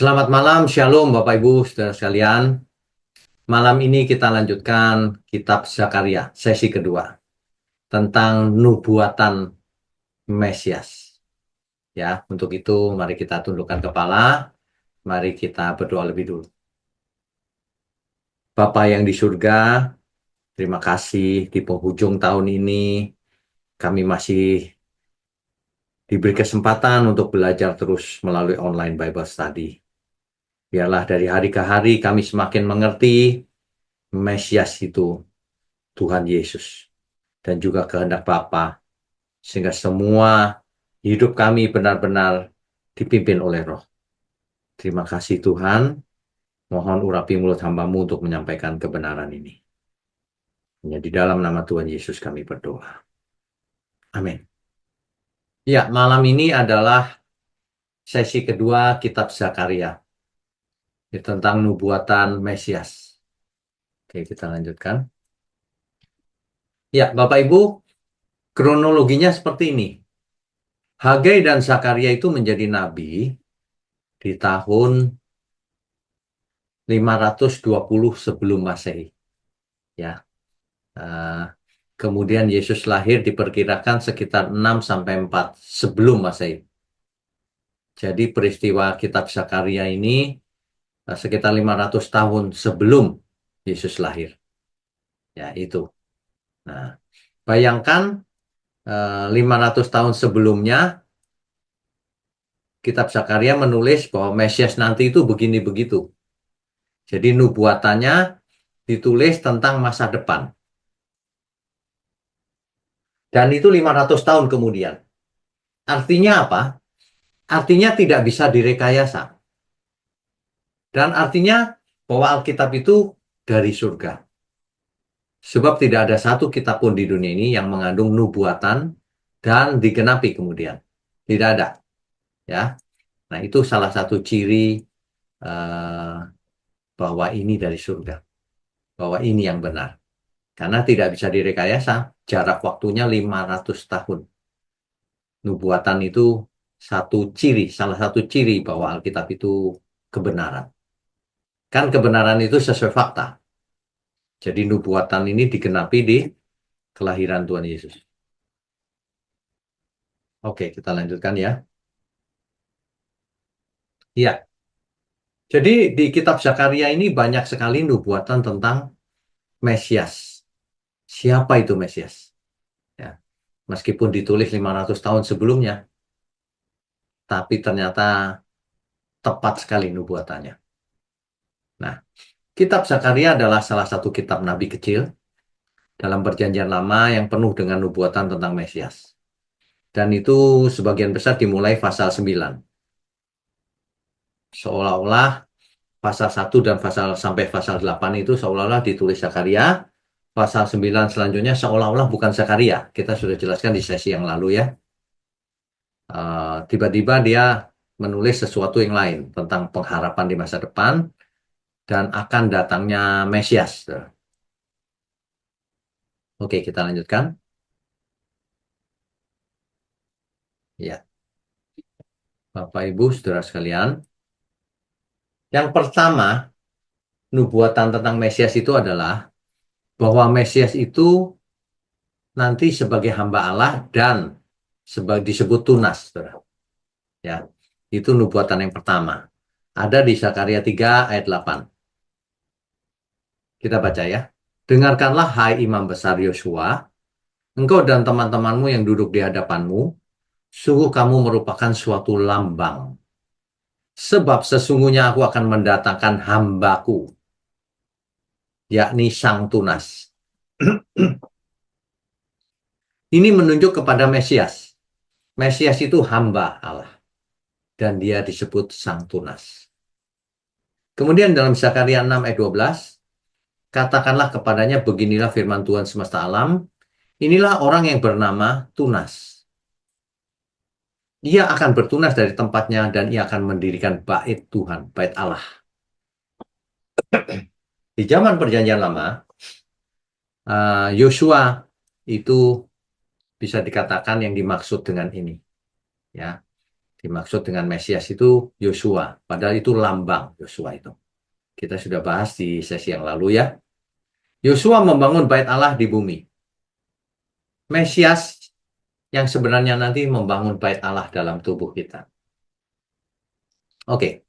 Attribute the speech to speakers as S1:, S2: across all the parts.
S1: Selamat malam, Shalom Bapak Ibu, saudara sekalian. Malam ini kita lanjutkan kitab Zakaria, sesi kedua, tentang nubuatan Mesias. Ya, untuk itu mari kita tundukkan kepala, mari kita berdoa lebih dulu. Bapa yang di surga, terima kasih di penghujung tahun ini kami masih diberi kesempatan untuk belajar terus melalui online Bible Study. Biarlah dari hari ke hari kami semakin mengerti Mesias itu Tuhan Yesus dan juga kehendak Bapa, sehingga semua hidup kami benar-benar dipimpin oleh Roh. Terima kasih Tuhan, mohon urapi mulut hamba-Mu untuk menyampaikan kebenaran ini. Hanya di dalam nama Tuhan Yesus kami berdoa. Amin. Ya, malam ini adalah sesi kedua kitab Zakaria, tentang nubuatan Mesias. Oke, kita lanjutkan. Ya, Bapak Ibu, kronologinya seperti ini. Hagai dan Zakaria itu menjadi nabi di tahun 520 sebelum Masehi. Ya. Kemudian Yesus lahir diperkirakan sekitar 6-4 sebelum Masehi. Jadi peristiwa kitab Zakaria ini sekitar 500 tahun sebelum Yesus lahir. Ya, itu. Nah, bayangkan 500 tahun sebelumnya kitab Zakaria menulis bahwa Mesias nanti itu begini begitu. Jadi nubuatannya ditulis tentang masa depan. Dan itu 500 tahun kemudian. Artinya apa? Artinya tidak bisa direkayasa. Dan artinya bahwa Alkitab itu dari surga. Sebab tidak ada satu kitab pun di dunia ini yang mengandung nubuatan dan digenapi kemudian. Tidak ada. Ya. Nah, itu salah satu ciri bahwa ini dari surga. Bahwa ini yang benar. Karena tidak bisa direkayasa. Jarak waktunya 500 tahun. Nubuatan itu salah satu ciri bahwa Alkitab itu kebenaran. Kan kebenaran itu sesuai fakta. Jadi nubuatan ini digenapi di kelahiran Tuhan Yesus. Oke, kita lanjutkan ya. Ya, jadi di kitab Zakaria ini banyak sekali nubuatan tentang Mesias. Siapa itu Mesias? Ya, meskipun ditulis 500 tahun sebelumnya, tapi ternyata tepat sekali nubuatannya. Nah, kitab Zakaria adalah salah satu kitab nabi kecil dalam perjanjian lama yang penuh dengan nubuatan tentang Mesias. Dan itu sebagian besar dimulai pasal 9. Seolah-olah pasal 1 dan sampai pasal 8 itu seolah-olah ditulis Zakaria. Pasal 9 selanjutnya seolah-olah bukan Zakaria. Kita sudah jelaskan di sesi yang lalu ya. Tiba-tiba dia menulis sesuatu yang lain tentang pengharapan di masa depan dan akan datangnya Mesias. Oke, kita lanjutkan. Ya, Bapak Ibu, saudara sekalian. Yang pertama, nubuatan tentang Mesias itu adalah bahwa Mesias itu nanti sebagai hamba Allah dan disebut tunas. Saudara. Ya, itu nubuatan yang pertama. Ada di Zakaria 3 ayat 8. Kita baca ya. Dengarkanlah hai imam besar Yosua, engkau dan teman-temanmu yang duduk di hadapanmu, sungguh kamu merupakan suatu lambang. Sebab sesungguhnya aku akan mendatangkan hambaku, yakni sang tunas. Ini menunjuk kepada Mesias. Mesias itu hamba Allah. Dan dia disebut sang tunas. Kemudian dalam Zakaria 6 ayat 12, katakanlah kepadanya, beginilah firman Tuhan semesta alam, inilah orang yang bernama Tunas. Ia akan bertunas dari tempatnya dan ia akan mendirikan bait Tuhan, bait Allah. Di zaman perjanjian lama, Yosua itu bisa dikatakan yang dimaksud dengan ini. Ya, Dimaksud dengan Mesias itu Yosua, padahal itu lambang Yosua itu. Kita sudah bahas di sesi yang lalu ya. Yosua membangun bait Allah di bumi. Mesias yang sebenarnya nanti membangun bait Allah dalam tubuh kita. Oke.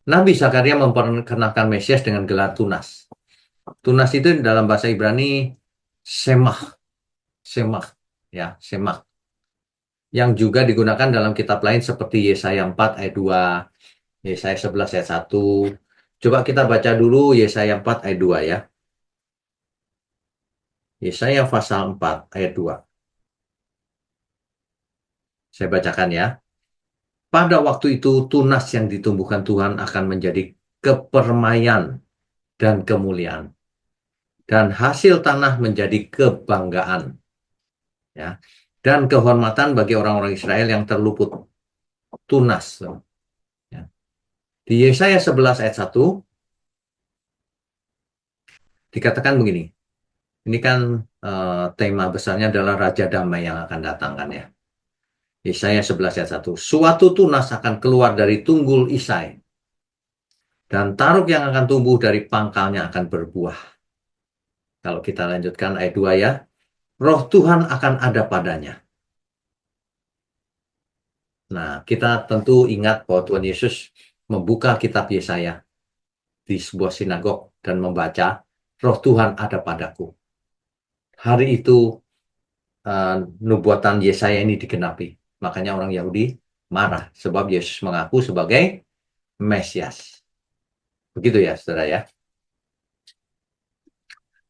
S1: Nabi Zakaria memperkenalkan Mesias dengan gelar Tunas. Tunas itu dalam bahasa Ibrani Semach. Semach. Ya, Semach. Yang juga digunakan dalam kitab lain seperti Yesaya 4 ayat 2, Yesaya 11 ayat 1. Coba kita baca dulu Yesaya 4 ayat 2 ya. Yesaya pasal 4 ayat 2. Saya bacakan ya. Pada waktu itu tunas yang ditumbuhkan Tuhan akan menjadi kepermaian dan kemuliaan. Dan hasil tanah menjadi kebanggaan. Ya. Dan kehormatan bagi orang-orang Israel yang terluput. Tunas. Ya. Di Yesaya 11 ayat 1 dikatakan begini. Ini kan tema besarnya adalah Raja Damai yang akan datang kan ya. Yesaya 11 ayat 1. Suatu tunas akan keluar dari tunggul Isai. Dan taruk yang akan tumbuh dari pangkalnya akan berbuah. Kalau kita lanjutkan ayat 2 ya. Roh Tuhan akan ada padanya. Nah, kita tentu ingat bahwa Tuhan Yesus membuka kitab Yesaya di sebuah sinagog dan membaca, Roh Tuhan ada padaku. Hari itu nubuatan Yesaya ini digenapi. Makanya orang Yahudi marah sebab Yesus mengaku sebagai Mesias. Begitu ya, saudara ya.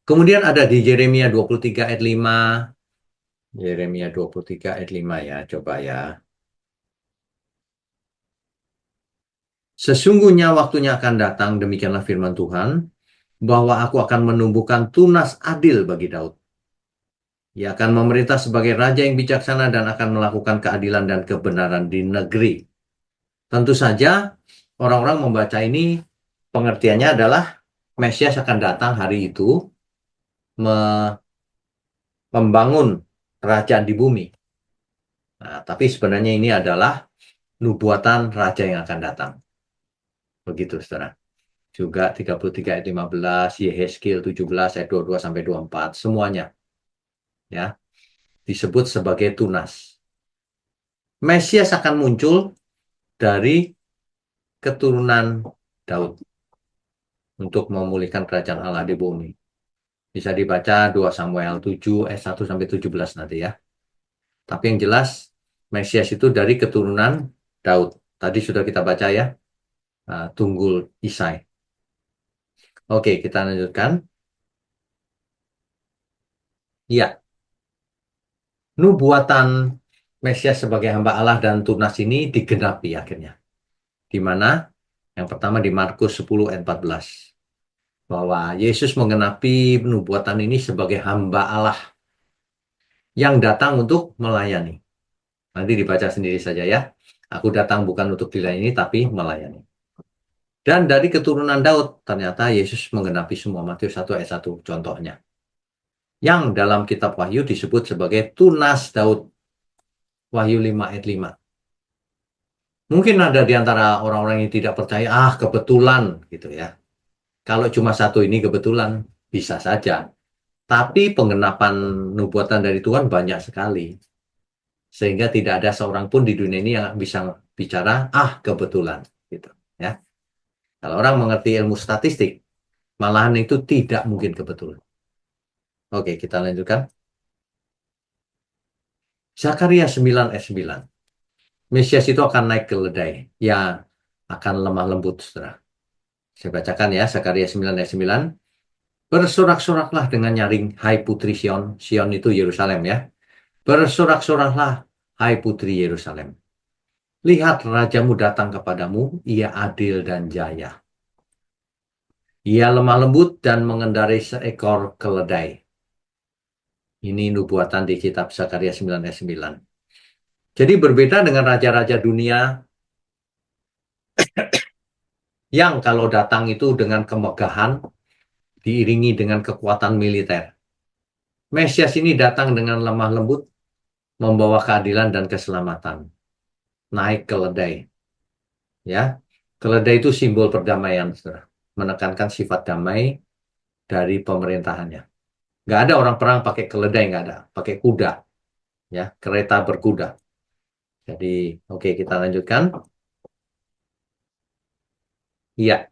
S1: Kemudian ada di Yeremia 23 ayat 5. Yeremia 23 ayat 5 ya, coba ya. Sesungguhnya waktunya akan datang, demikianlah firman Tuhan, bahwa aku akan menumbuhkan tunas adil bagi Daud. Ia akan memerintah sebagai raja yang bijaksana dan akan melakukan keadilan dan kebenaran di negeri. Tentu saja orang-orang membaca ini pengertiannya adalah Mesias akan datang hari itu membangun kerajaan di bumi. Nah, tapi sebenarnya ini adalah nubuatan raja yang akan datang. Begitu, saudara. Juga 33 ayat 15, Yehezkiel 17 ayat 22 sampai 24, semuanya ya disebut sebagai tunas. Mesias akan muncul dari keturunan Daud untuk memulihkan kerajaan Allah di bumi. Bisa dibaca 2 Samuel 7 ayat 1 sampai 17 nanti ya. Tapi yang jelas Mesias itu dari keturunan Daud. Tadi sudah kita baca ya. Tunggul Isai. Oke, kita lanjutkan. Ya, nubuatan Mesias sebagai hamba Allah dan tunas ini digenapi akhirnya. Di mana? Yang pertama di Markus 10 ayat 14. Bahwa Yesus menggenapi nubuatan ini sebagai hamba Allah yang datang untuk melayani. Nanti dibaca sendiri saja ya. Aku datang bukan untuk dilayani tapi melayani. Dan dari keturunan Daud, ternyata Yesus menggenapi semua. Matius 1 ayat 1 contohnya. Yang dalam kitab Wahyu disebut sebagai tunas Daud. Wahyu 5 ayat 5. Mungkin ada di antara orang-orang yang tidak percaya, kebetulan gitu ya. Kalau cuma satu ini kebetulan, bisa saja. Tapi penggenapan nubuatan dari Tuhan banyak sekali. Sehingga tidak ada seorang pun di dunia ini yang bisa bicara, kebetulan. Gitu, ya. Kalau orang mengerti ilmu statistik, malahan itu tidak mungkin kebetulan. Oke, kita lanjutkan. Zakaria 9 ayat 9. Mesias itu akan naik ke keledai. Ya, akan lemah lembut, saudara. Saya bacakan ya, Zakaria 9 ayat 9. Bersorak-soraklah dengan nyaring, hai putri Sion. Sion itu Yerusalem ya. Bersorak-soraklah, hai putri Yerusalem. Lihat rajamu datang kepadamu, ia adil dan jaya. Ia lemah lembut dan mengendarai seekor keledai. Ini nubuatan di kitab Zakaria 9 ayat 9. Jadi berbeda dengan raja-raja dunia yang kalau datang itu dengan kemegahan, diiringi dengan kekuatan militer. Mesias ini datang dengan lemah lembut, membawa keadilan dan keselamatan. naik keledai. Ya, keledai itu simbol perdamaian, saudara. Menekankan sifat damai dari pemerintahannya. Nggak ada orang perang pakai keledai, nggak ada. Pakai kuda, ya, kereta berkuda. Jadi, oke, kita lanjutkan. Iya,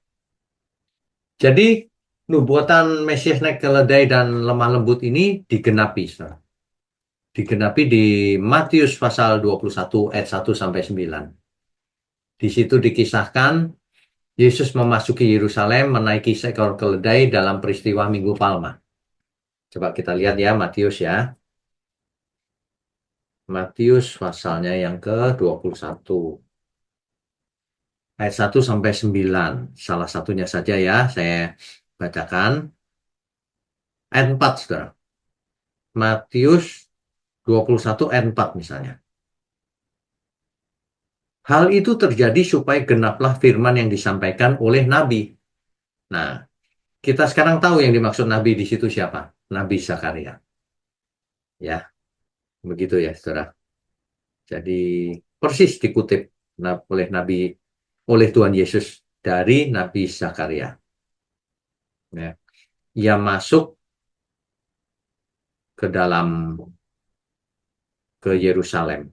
S1: jadi nubuatan Mesias naik keledai dan lemah lembut ini digenapi, saudara. Digenapi di Matius pasal 21 ayat 1 sampai 9. Di situ dikisahkan Yesus memasuki Yerusalem menaiki seekor keledai dalam peristiwa Minggu Palma. Coba kita lihat ya Matius ya. Matius pasalnya yang ke-21. Ayat 1 sampai 9. Salah satunya saja ya saya bacakan. Ayat 4, saudara. Matius 21 ayat 4 misalnya. Hal itu terjadi supaya genaplah firman yang disampaikan oleh Nabi. Nah, kita sekarang tahu yang dimaksud Nabi di situ siapa? Nabi Zakaria. Ya, begitu ya, saudara. Jadi persis dikutip oleh Nabi, oleh Tuhan Yesus dari Nabi Zakaria. Ya. Ia masuk ke dalam ke Yerusalem.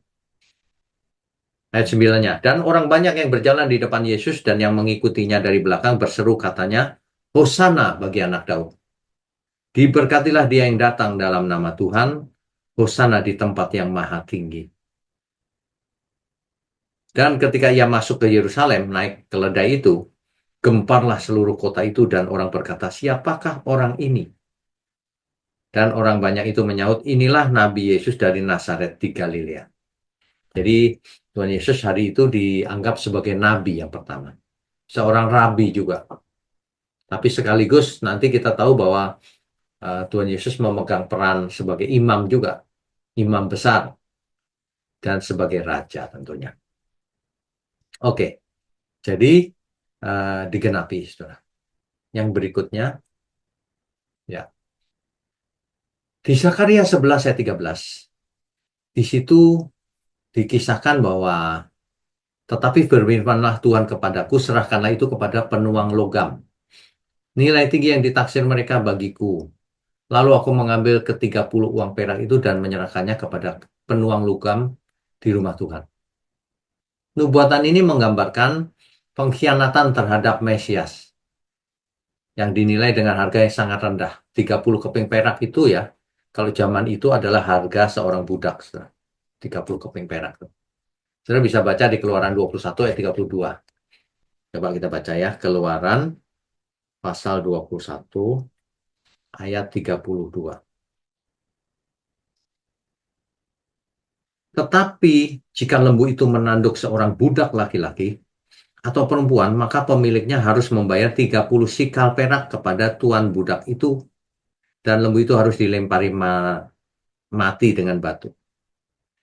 S1: Ayat 9-nya. Dan orang banyak yang berjalan di depan Yesus dan yang mengikutinya dari belakang berseru katanya, Hosana bagi anak Daud. Diberkatilah dia yang datang dalam nama Tuhan, Hosana di tempat yang maha tinggi. Dan ketika ia masuk ke Yerusalem, naik keledai itu, gemparlah seluruh kota itu dan orang berkata, siapakah orang ini? Dan orang banyak itu menyaut, inilah Nabi Yesus dari Nazaret di Galilea. Jadi Tuhan Yesus hari itu dianggap sebagai Nabi yang pertama. Seorang Rabi juga. Tapi sekaligus nanti kita tahu bahwa Tuhan Yesus memegang peran sebagai imam juga. Imam besar. Dan sebagai raja tentunya. Oke, jadi digenapi, saudara. Yang berikutnya, ya. Di Zakaria 11 ayat 13. Di situ dikisahkan bahwa tetapi berfirmanlah Tuhan kepadaku, serahkanlah itu kepada penuang logam. Nilai tinggi yang ditaksir mereka bagiku. Lalu aku mengambil ke-30 uang perak itu dan menyerahkannya kepada penuang logam di rumah Tuhan. Nubuatan ini menggambarkan pengkhianatan terhadap Mesias yang dinilai dengan harga yang sangat rendah. 30 keping perak itu ya, kalau zaman itu adalah harga seorang budak. 30 keping perak. Saudara bisa baca di Keluaran 21 ayat 32. Coba kita baca ya, Keluaran pasal 21 ayat 32. Tetapi jika lembu itu menanduk seorang budak laki-laki atau perempuan, maka pemiliknya harus membayar 30 sikal perak kepada tuan budak itu. Dan lembu itu harus dilempari mati dengan batu.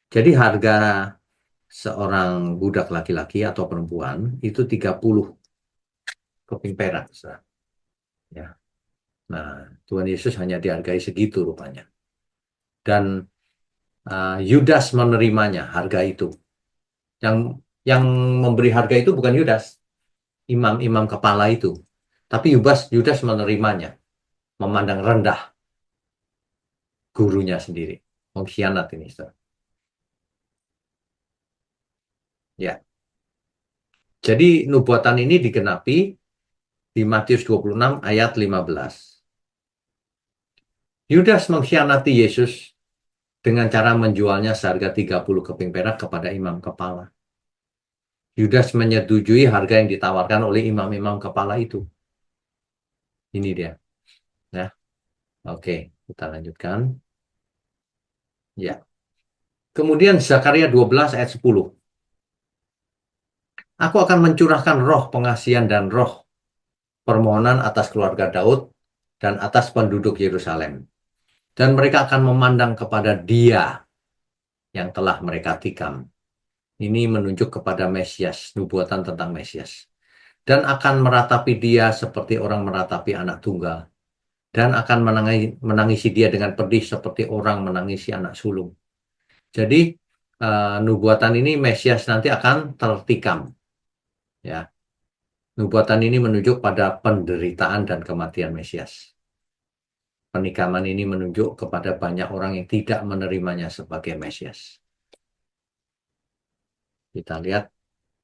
S1: Jadi harga seorang budak laki-laki atau perempuan itu 30 keping perak. Ya. Nah, Tuhan Yesus hanya dihargai segitu rupanya. Dan Yudas menerimanya harga itu. Yang memberi harga itu bukan Yudas, imam-imam kepala itu. Tapi Yudas menerimanya, memandang rendah gurunya sendiri. Mengkhianat ini, saudara. Ya. Jadi nubuatan ini digenapi di Matius 26 ayat 15. Yudas mengkhianati Yesus dengan cara menjualnya seharga 30 keping perak kepada imam kepala. Yudas menyetujui harga yang ditawarkan oleh imam-imam kepala itu. Ini dia. Ya. Oke, kita lanjutkan. Ya. Kemudian Zakaria 12 ayat 10. Aku akan mencurahkan roh pengasihan dan roh permohonan atas keluarga Daud dan atas penduduk Yerusalem. Dan mereka akan memandang kepada Dia yang telah mereka tikam. Ini menunjuk kepada Mesias, nubuatan tentang Mesias. Dan akan meratapi dia seperti orang meratapi anak tunggal. Dan akan menangisi dia dengan pedih seperti orang menangisi anak sulung. Jadi nubuatan ini Mesias nanti akan tertikam. Ya, nubuatan ini menunjuk pada penderitaan dan kematian Mesias. Penikaman ini menunjuk kepada banyak orang yang tidak menerimanya sebagai Mesias. Kita lihat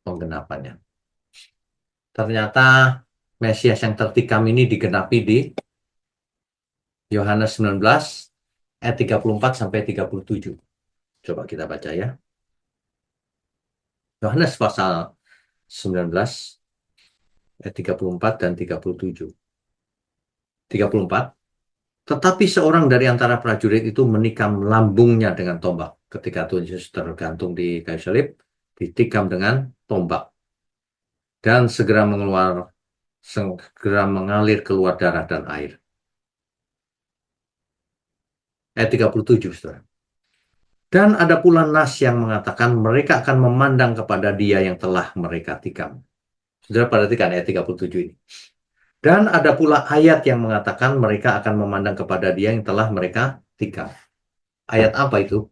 S1: penggenapannya. Ternyata Mesias yang tertikam ini digenapi di Yohanes 19 ayat 34 sampai 37. Coba kita baca ya. Yohanes pasal 19 ayat 34 dan 37. 34. Tetapi seorang dari antara prajurit itu menikam lambungnya dengan tombak. Ketika Tuhan Yesus tergantung di kayu salib, ditikam dengan tombak. Dan segera mengalir keluar darah dan air. Ayat 37, saudara. Dan ada pula nas yang mengatakan mereka akan memandang kepada dia yang telah mereka tikam. Saudara perhatikan ayat 37 ini. Dan ada pula ayat yang mengatakan mereka akan memandang kepada dia yang telah mereka tikam. Ayat apa itu?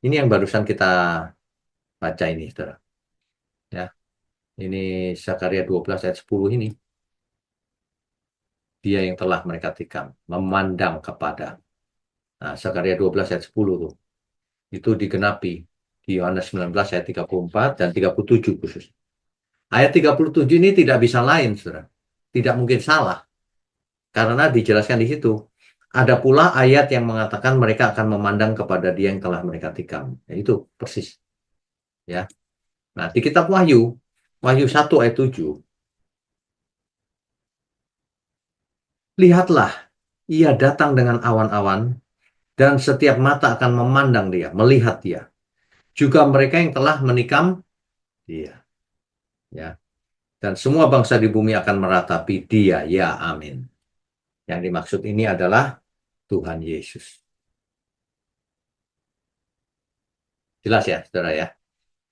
S1: Ini yang barusan kita baca ini, saudara. Ya, ini Zakaria 12 ayat 10 ini. Dia yang telah mereka tikam, memandang kepada. Nah, Zakaria 12 ayat 10 tuh. Itu digenapi di Yohanes 19 ayat 34 dan 37 khusus. Ayat 37 ini tidak bisa lain, saudara. Tidak mungkin salah. Karena dijelaskan di situ. Ada pula ayat yang mengatakan mereka akan memandang kepada dia yang telah mereka tikam. Ya, itu persis. Ya. Nah, di kitab Wahyu, Wahyu 1 ayat 7. Lihatlah, ia datang dengan awan-awan, dan setiap mata akan memandang dia, melihat dia. Juga mereka yang telah menikam dia. Ya. Dan semua bangsa di bumi akan meratapi dia. Ya, amin. Yang dimaksud ini adalah Tuhan Yesus. Jelas ya, saudara ya.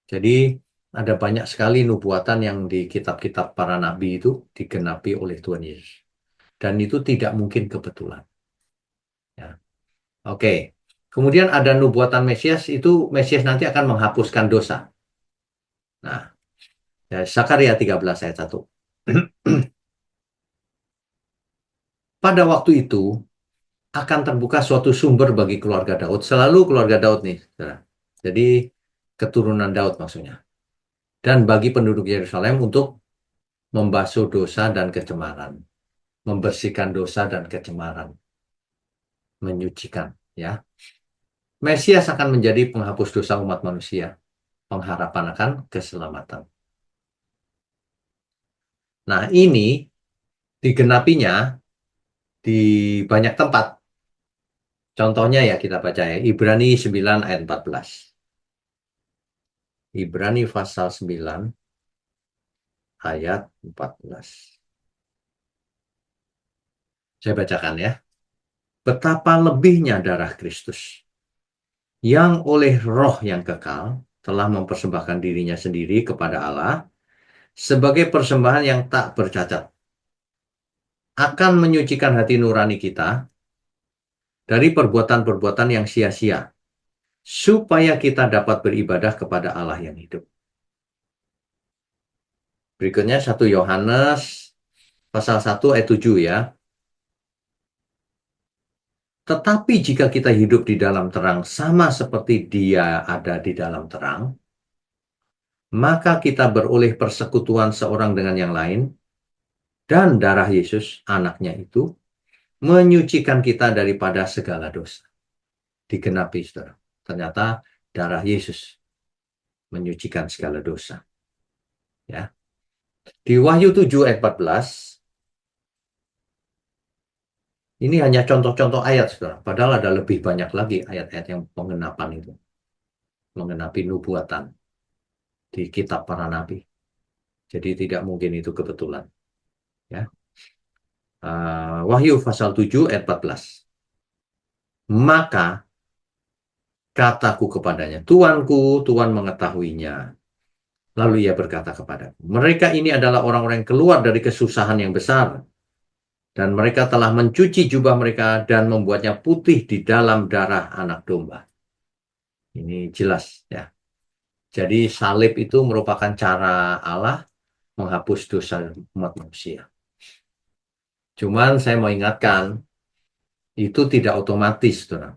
S1: Jadi ada banyak sekali nubuatan yang di kitab-kitab para nabi itu digenapi oleh Tuhan Yesus. Dan itu tidak mungkin kebetulan. Ya. Oke. Kemudian ada nubuatan Mesias, itu Mesias nanti akan menghapuskan dosa. Nah, Zakaria 13 ayat 1. Pada waktu itu akan terbuka suatu sumber bagi keluarga Daud. Selalu keluarga Daud nih, saudara. Jadi keturunan Daud maksudnya. Dan bagi penduduk Yerusalem untuk membasuh dosa dan kecemaran. Membersihkan dosa dan kecemaran. Menyucikan, ya. Mesias akan menjadi penghapus dosa umat manusia. Pengharapan akan keselamatan. Nah, ini digenapinya di banyak tempat. Contohnya ya kita baca ya, Ibrani 9 ayat 14. Ibrani pasal 9 ayat 14. Saya bacakan ya. Betapa lebihnya darah Kristus yang oleh roh yang kekal telah mempersembahkan dirinya sendiri kepada Allah sebagai persembahan yang tak bercacat, akan menyucikan hati nurani kita dari perbuatan-perbuatan yang sia-sia, supaya kita dapat beribadah kepada Allah yang hidup. Berikutnya 1 Yohanes pasal 1 ayat 7 ya. Tetapi jika kita hidup di dalam terang sama seperti dia ada di dalam terang, maka kita beroleh persekutuan seorang dengan yang lain, dan darah Yesus, anaknya itu, menyucikan kita daripada segala dosa. Digenapi, saudara. Ternyata darah Yesus menyucikan segala dosa. Ya. Di Wahyu 7 ayat 14, ini hanya contoh-contoh ayat, saudara. Padahal ada lebih banyak lagi ayat-ayat yang pengenapan itu. Mengenapi nubuatan di kitab para nabi. Jadi tidak mungkin itu kebetulan. Ya. Wahyu pasal 7 ayat 14. Maka kataku kepadanya, Tuanku, Tuhan mengetahuinya. Lalu ia berkata kepadaku, mereka ini adalah orang-orang yang keluar dari kesusahan yang besar. Dan mereka telah mencuci jubah mereka dan membuatnya putih di dalam darah anak domba. Ini jelas ya. Jadi salib itu merupakan cara Allah menghapus dosa umat manusia. Cuman saya mau ingatkan, itu tidak otomatis, saudara.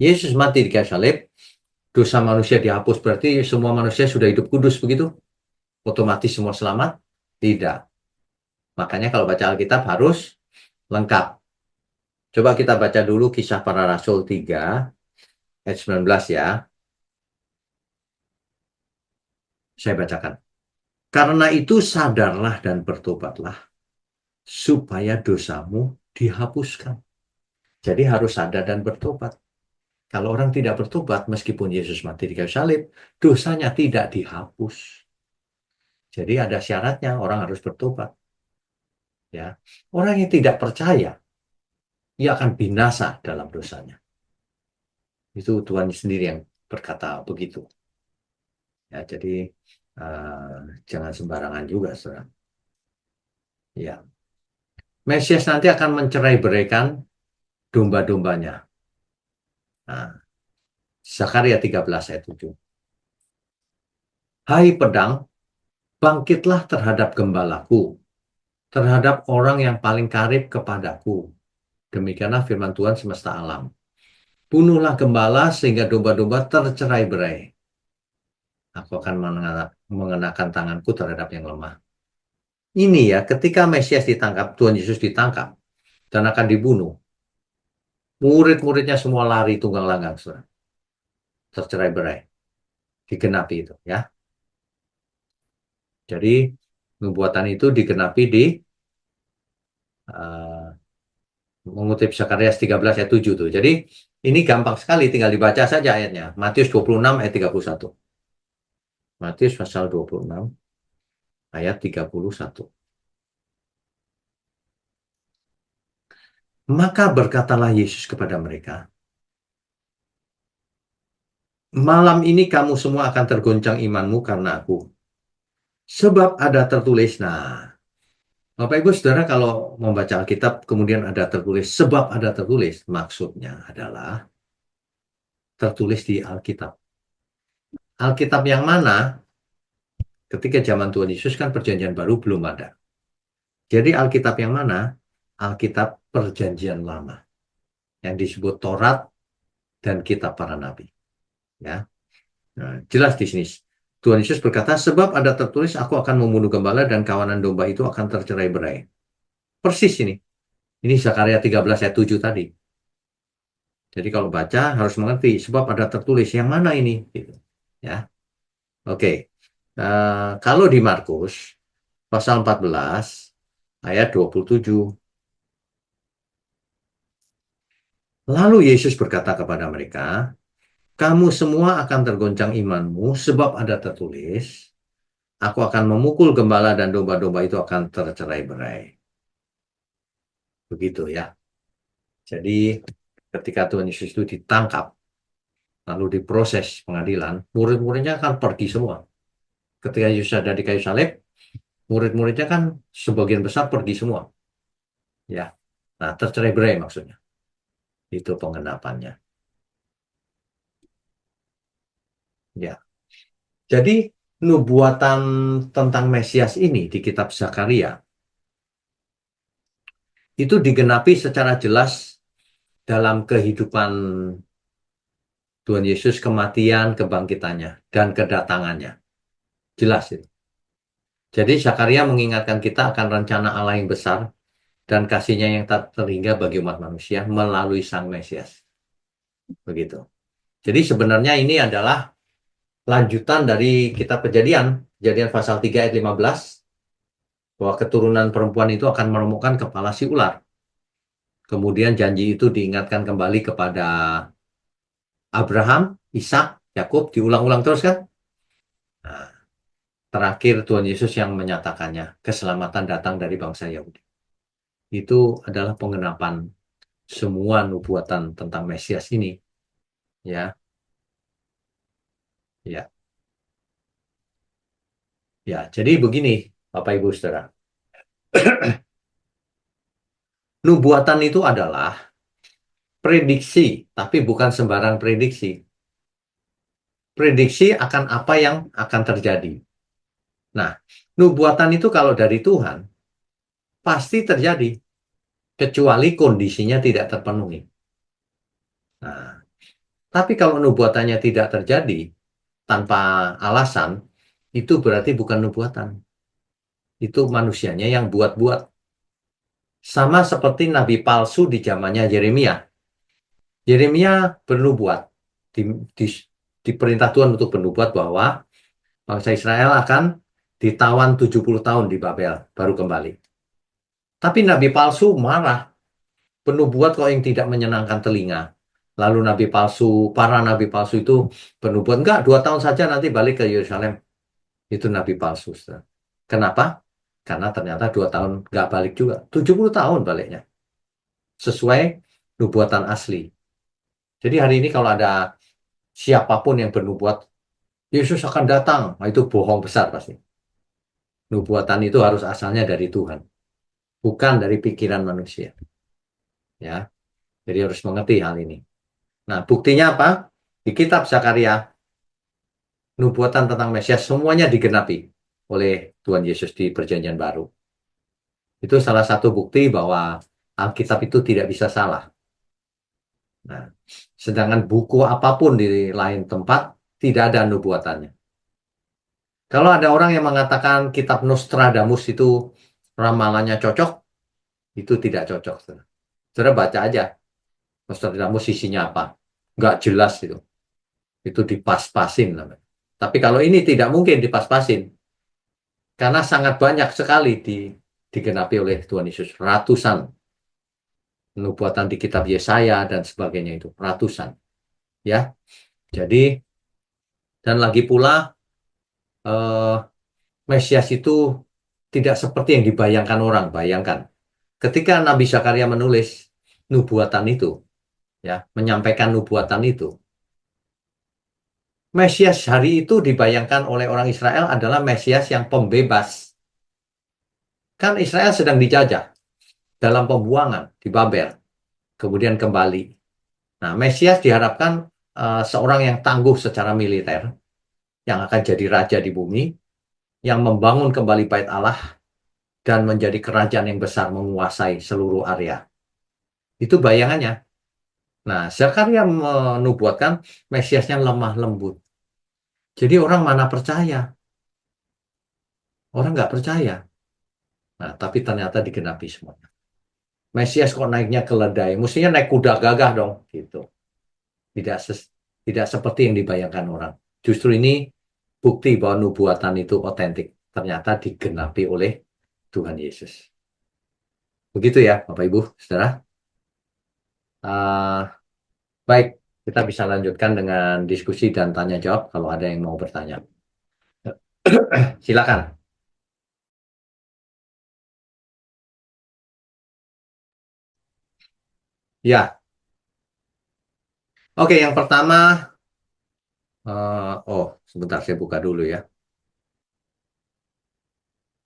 S1: Yesus mati di kayu salib, dosa manusia dihapus, berarti semua manusia sudah hidup kudus begitu? Otomatis semua selamat? Tidak. Makanya kalau baca Alkitab harus lengkap. Coba kita baca dulu Kisah Para Rasul 3 ayat 19 ya. Saya bacakan. Karena itu sadarlah dan bertobatlah supaya dosamu dihapuskan. Jadi harus sadar dan bertobat. Kalau orang tidak bertobat, meskipun Yesus mati di kayu salib, dosanya tidak dihapus. Jadi ada syaratnya, orang harus bertobat. Ya, orang yang tidak percaya, ia akan binasa dalam dosanya. Itu Tuhan sendiri yang berkata begitu. Ya, jadi jangan sembarangan juga, saudara. Ya, Mesias nanti akan mencerai-beraikan domba-dombanya. Nah, Zakaria 13 ayat 7. Hai pedang, bangkitlah terhadap gembalaku, terhadap orang yang paling karib kepadaku. Demikianlah firman Tuhan semesta alam. Bunuhlah gembala sehingga domba-domba tercerai-berai. Aku akan mengenakan tanganku terhadap yang lemah. Ini ya, ketika Mesias ditangkap, Tuhan Yesus ditangkap dan akan dibunuh. Murid-muridnya semua lari tunggang langgang, saudara. Tercerai-berai. Digenapi itu ya. Jadi nubuatan itu digenapi di uh, mengutip Zakaria 13 ayat 7 tuh. Jadi ini gampang sekali, tinggal dibaca saja ayatnya. Matius 26 ayat 31. Matius pasal 26 ayat 31. Maka berkatalah Yesus kepada mereka, malam ini kamu semua akan tergoncang imanmu karena aku. Sebab ada tertulis, nah, Bapak Ibu Saudara kalau membaca Alkitab kemudian ada tertulis, sebab ada tertulis, maksudnya adalah tertulis di Alkitab. Alkitab yang mana? Ketika zaman Tuhan Yesus kan perjanjian baru belum ada. Jadi Alkitab yang mana? Alkitab perjanjian lama. Yang disebut Taurat dan kitab para nabi. Ya. Nah, jelas di sini. Tuhan Yesus berkata, sebab ada tertulis, aku akan membunuh gembala dan kawanan domba itu akan tercerai-berai. Persis ini. Ini Zakaria 13 ayat 7 tadi. Jadi kalau baca harus mengerti, sebab ada tertulis, yang mana ini? Gitu. Ya. Oke. Kalau di Markus, pasal 14, ayat 27. Lalu Yesus berkata kepada mereka, kamu semua akan tergoncang imanmu, sebab ada tertulis, aku akan memukul gembala dan domba-domba itu akan tercerai-berai. Begitu ya. Jadi ketika Tuhan Yesus itu ditangkap, lalu diproses pengadilan, murid-muridnya akan pergi semua. Ketika Yesus ada di kayu salib, murid-muridnya kan sebagian besar pergi semua. Ya. Nah, tercerai-berai maksudnya. Itu penggenapannya. Ya. Jadi nubuatan tentang Mesias ini di kitab Zakaria itu digenapi secara jelas dalam kehidupan Tuhan Yesus, kematian, kebangkitannya, dan kedatangannya. Jelas itu. Jadi Zakaria mengingatkan kita akan rencana Allah yang besar dan kasihnya yang tak terhingga bagi umat manusia melalui Sang Mesias. Begitu. Jadi sebenarnya ini adalah lanjutan dari kitab Kejadian, Kejadian pasal 3 ayat 15, bahwa keturunan perempuan itu akan meremukkan kepala si ular. Kemudian janji itu diingatkan kembali kepada Abraham, Ishak, Yakub, diulang-ulang terus kan? Nah, terakhir Tuhan Yesus yang menyatakannya, keselamatan datang dari bangsa Yahudi. Itu adalah penggenapan semua nubuatan tentang Mesias ini. Ya, ya, ya. Jadi begini, Bapak Ibu Saudara. Nubuatan itu adalah prediksi, tapi bukan sembarang prediksi. prediksi akan apa yang akan terjadi. Nah, nubuatan itu kalau dari Tuhan pasti terjadi, kecuali kondisinya tidak terpenuhi. Nah, tapi kalau nubuatannya tidak terjadi tanpa alasan, itu berarti bukan nubuatan. Itu manusianya yang buat-buat. Sama seperti nabi palsu di zamannya Yeremia. Yeremia bernubuat, di, di, diperintah Tuhan untuk bernubuat bahwa bangsa Israel akan ditawan 70 tahun di Babel, baru kembali. Tapi nabi palsu marah, bernubuat kok yang tidak menyenangkan telinga. Lalu para nabi palsu itu bernubuat, enggak, 2 tahun saja nanti balik ke Yerusalem. Itu nabi palsu. Saudara. Kenapa? Karena ternyata 2 tahun nggak balik juga. 70 tahun baliknya. Sesuai nubuatan asli. Jadi hari ini kalau ada siapapun yang bernubuat, Yesus akan datang. Nah, itu bohong besar pasti. Nubuatan itu harus asalnya dari Tuhan. Bukan dari pikiran manusia. Ya, jadi harus mengerti hal ini. Nah, buktinya apa? Di kitab Zakaria, nubuatan tentang Mesias semuanya digenapi oleh Tuhan Yesus di Perjanjian Baru. Itu salah satu bukti bahwa Alkitab itu tidak bisa salah. Nah, sedangkan buku apapun di lain tempat tidak ada nubuatannya. Kalau ada orang yang mengatakan kitab Nostradamus itu ramalannya cocok, itu tidak cocok. Saudara baca aja Nostradamus isinya apa. Nggak jelas itu. Itu dipas-pasin namanya. Tapi kalau ini tidak mungkin dipas-pasin. Karena sangat banyak sekali digenapi oleh Tuhan Yesus. Ratusan nubuatan di kitab Yesaya dan sebagainya itu. Ratusan. Ya, jadi dan lagi pula Mesias itu tidak seperti yang dibayangkan orang. Bayangkan, ketika Nabi Zakaria menulis nubuatan itu, ya, menyampaikan nubuatan itu, Mesias hari itu dibayangkan oleh orang Israel adalah Mesias yang pembebas. Kan Israel sedang dijajah dalam pembuangan di Babel, kemudian kembali. Nah, Mesias diharapkan seorang yang tangguh secara militer, yang akan jadi raja di bumi, yang membangun kembali Bait Allah, dan menjadi kerajaan yang besar menguasai seluruh area. Itu bayangannya. Nah, Zakaria menubuatkan Mesiasnya lemah lembut. Jadi orang mana percaya? Orang nggak percaya. Nah, tapi ternyata digenapi semuanya. Mesias kok naiknya keledai? Mestinya naik kuda gagah dong, gitu. Tidak tidak seperti yang dibayangkan orang. Justru ini bukti bahwa nubuatan itu otentik. Ternyata digenapi oleh Tuhan Yesus. Begitu ya, Bapak Ibu, Saudara. Baik, kita bisa lanjutkan dengan diskusi dan tanya jawab kalau ada yang mau bertanya. Silakan. Ya, oke. Yang pertama, sebentar saya buka dulu ya.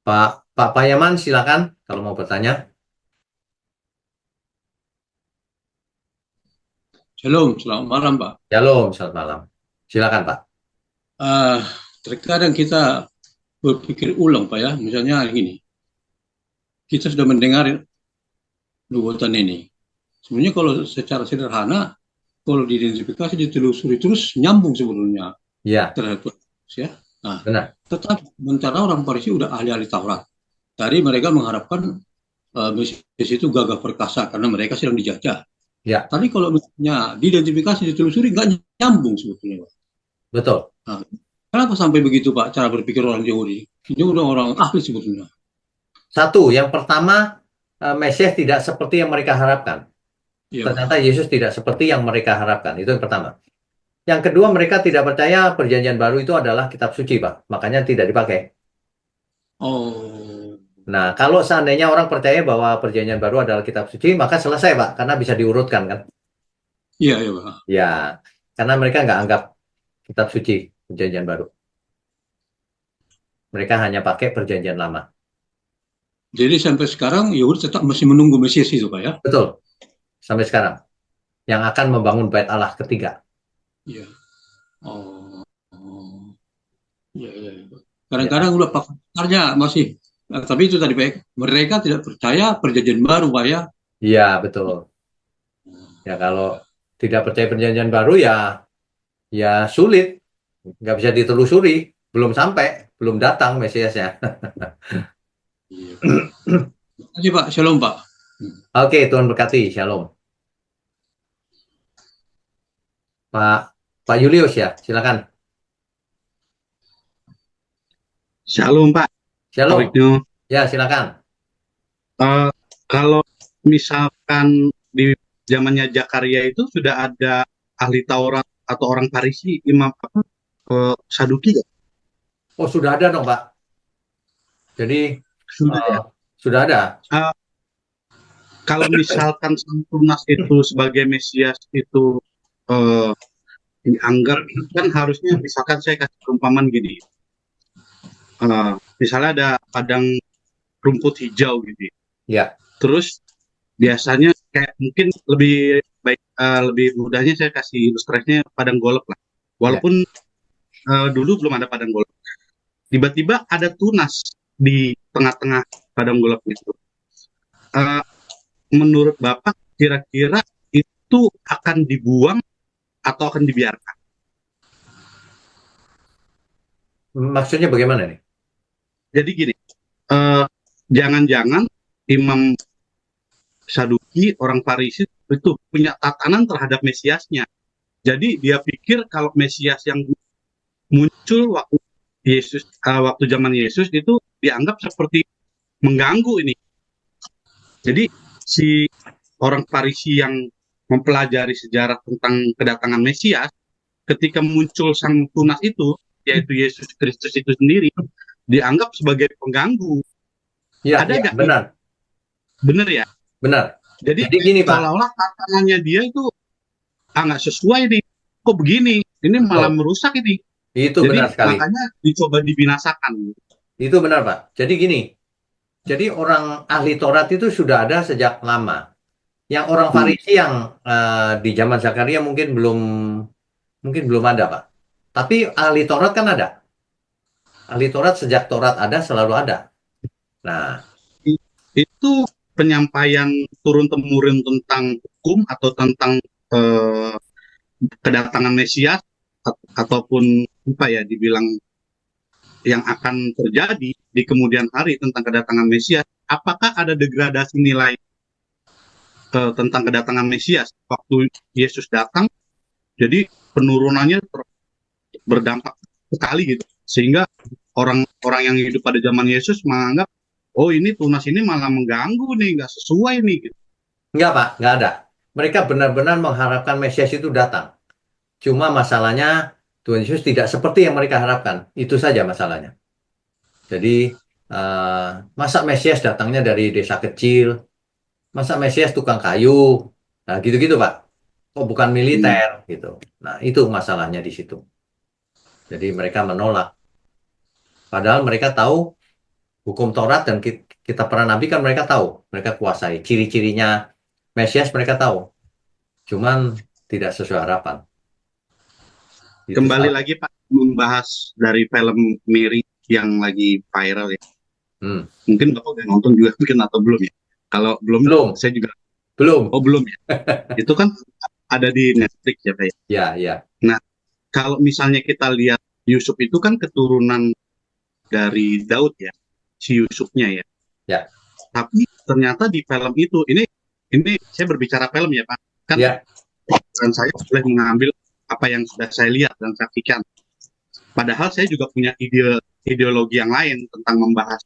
S1: Pak Payaman, silakan kalau mau bertanya.
S2: Shalom, selamat malam Pak.
S1: Shalom, selamat malam. Silakan Pak.
S2: Terkadang kita berpikir ulang Pak ya, misalnya gini, kita sudah mendengar nubuatan ini. Sebenarnya kalau secara sederhana, kalau diidentifikasi, ditelusuri terus nyambung sebetulnya
S1: Ya,
S2: terhadap ya. Nah,
S1: benar.
S2: tetapi sementara orang Farisi udah ahli-ahli Taurat. Tadi mereka mengharapkan Mesias itu gagah perkasa karena mereka sedang dijajah.
S1: Ya,
S2: Tapi kalau misalnya diidentifikasi, ditelusuri nggak nyambung sebetulnya Pak.
S1: betul.
S2: Nah, kenapa sampai begitu Pak cara berpikir orang Yahudi? Ini udah orang ahli sebetulnya.
S1: Satu, yang pertama, Mesias tidak seperti yang mereka harapkan.
S2: Iya Pak.
S1: Ternyata Yesus tidak seperti yang mereka harapkan. Itu yang pertama. Yang kedua, mereka tidak percaya Perjanjian Baru itu adalah kitab suci, Pak. Makanya tidak dipakai.
S2: Oh,
S1: Nah, kalau seandainya orang percaya bahwa Perjanjian Baru adalah kitab suci, maka selesai, Pak. Karena bisa diurutkan, kan?
S2: iya iya Pak.
S1: Ya, karena mereka nggak anggap kitab suci Perjanjian Baru. Mereka hanya pakai Perjanjian Lama.
S2: Jadi sampai sekarang Yahudi tetap masih menunggu Mesias itu Pak ya?
S1: Betul. Sampai sekarang. Yang akan membangun Bait Allah ketiga.
S2: Iya. Oh. Ya, ya, ya. Kadang-kadang udah pakarnya masih, tapi itu tadi Pak, mereka tidak percaya perjanjian baru Pak ya.
S1: Iya, betul. Ya kalau tidak percaya perjanjian baru ya ya sulit, nggak bisa ditelusuri, belum sampai, belum datang Mesiasnya.
S2: Iya, Pak. Terima kasih Pak, Shalom Pak.
S1: Oke, Tuhan berkati, Shalom. Pak Pak Julius ya, silakan.
S3: Shalom Pak, Pak
S1: Shalom.
S3: Wisnu.
S1: Ya, silakan.
S3: Eh, Kalau misalkan di zamannya Zakaria itu sudah ada ahli Taurat atau orang Farisi, imam apa, Saduki nggak?
S1: Oh, sudah ada dong, Pak. Jadi
S3: Sudah
S1: eh,
S3: ya.
S1: sudah ada.
S3: Eh, Kalau misalkan Sang Tunas itu sebagai Mesias itu eh, dianggap, kan harusnya misalkan saya kasih perumpamaan gini, misalnya ada padang rumput hijau gitu, ya.
S1: Ya,
S3: Terus biasanya kayak mungkin lebih baik, lebih mudahnya saya kasih ilustrasinya padang golf lah.
S1: ya.
S3: Walaupun dulu belum ada padang golf. Tiba-tiba ada tunas di tengah-tengah padang golf itu. Eh, Menurut Bapak kira-kira itu akan dibuang atau akan dibiarkan?
S1: Maksudnya bagaimana nih?
S3: Jadi gini, eh, jangan-jangan Imam Saduki, orang Farisi itu punya tatanan terhadap Mesiasnya. Jadi dia pikir kalau Mesias yang muncul waktu waktu zaman Yesus itu dianggap seperti mengganggu ini. Jadi si orang Farisi yang mempelajari sejarah tentang kedatangan Mesias, ketika muncul sang tunas itu, yaitu Yesus Kristus itu sendiri, dianggap sebagai pengganggu.
S1: Ya,
S3: Ada
S1: ya,
S3: nggak?
S1: benar,
S3: Bener ya?
S1: benar.
S3: Jadi
S1: Jadi gini, Pak.
S3: seolah-olah tantangannya dia itu nggak sesuai nih. Kok begini? Ini malah
S1: Betul.
S3: merusak ini.
S1: Itu benar
S3: Jadi
S1: sekali.
S3: makanya dicoba dibinasakan.
S1: Itu benar, Pak. Jadi gini. Jadi orang ahli Taurat itu sudah ada sejak lama. Yang orang
S3: Hmm.
S1: Farisi yang di zaman Zakaria mungkin belum ada, Pak. Tapi ahli Taurat kan ada. Ahli Taurat sejak Taurat ada selalu ada. Nah,
S3: Itu penyampaian turun-temurun tentang hukum atau tentang eh, kedatangan Mesias ataupun apa ya dibilang yang akan terjadi di kemudian hari tentang kedatangan Mesias, apakah ada degradasi nilai tentang kedatangan Mesias waktu Yesus datang? Jadi penurunannya berdampak sekali gitu, sehingga orang-orang yang hidup pada zaman Yesus menganggap, oh ini tunas ini malah mengganggu nih, nggak sesuai nih. Gitu.
S1: enggak, Pak, enggak ada. Mereka benar-benar mengharapkan Mesias itu datang. Cuma masalahnya Tuhan Yesus tidak seperti yang mereka harapkan. Itu saja masalahnya. Jadi, masa Mesias datangnya dari desa kecil, masa Mesias tukang kayu, nah gitu-gitu, Pak. Kok bukan
S3: Hmm.
S1: militer gitu. Nah, itu masalahnya di situ. Jadi mereka menolak. Padahal mereka tahu hukum Taurat dan kita para nabi kan mereka tahu. Mereka kuasai. Ciri-cirinya Mesias mereka tahu. Cuman tidak sesuai harapan. Itu
S3: Kembali
S1: salah.
S3: lagi Pak membahas dari film Mary yang lagi viral ya.
S1: Hmm.
S3: Mungkin Bapak udah nonton juga mungkin atau belum ya? Kalau belum,
S1: Belum,
S3: saya juga.
S1: belum.
S3: Oh belum ya. Itu kan ada di Netflix ya Pak ya.
S1: Ya, ya,
S3: Nah kalau misalnya kita lihat Yusuf itu kan keturunan dari Daud ya, si Yusufnya ya.
S1: ya,
S3: Tapi ternyata di film itu ini saya berbicara film ya Pak. Kan
S1: ya,
S3: dan saya boleh mengambil apa yang sudah saya lihat dan saksikan. Padahal saya juga punya ideologi yang lain tentang membahas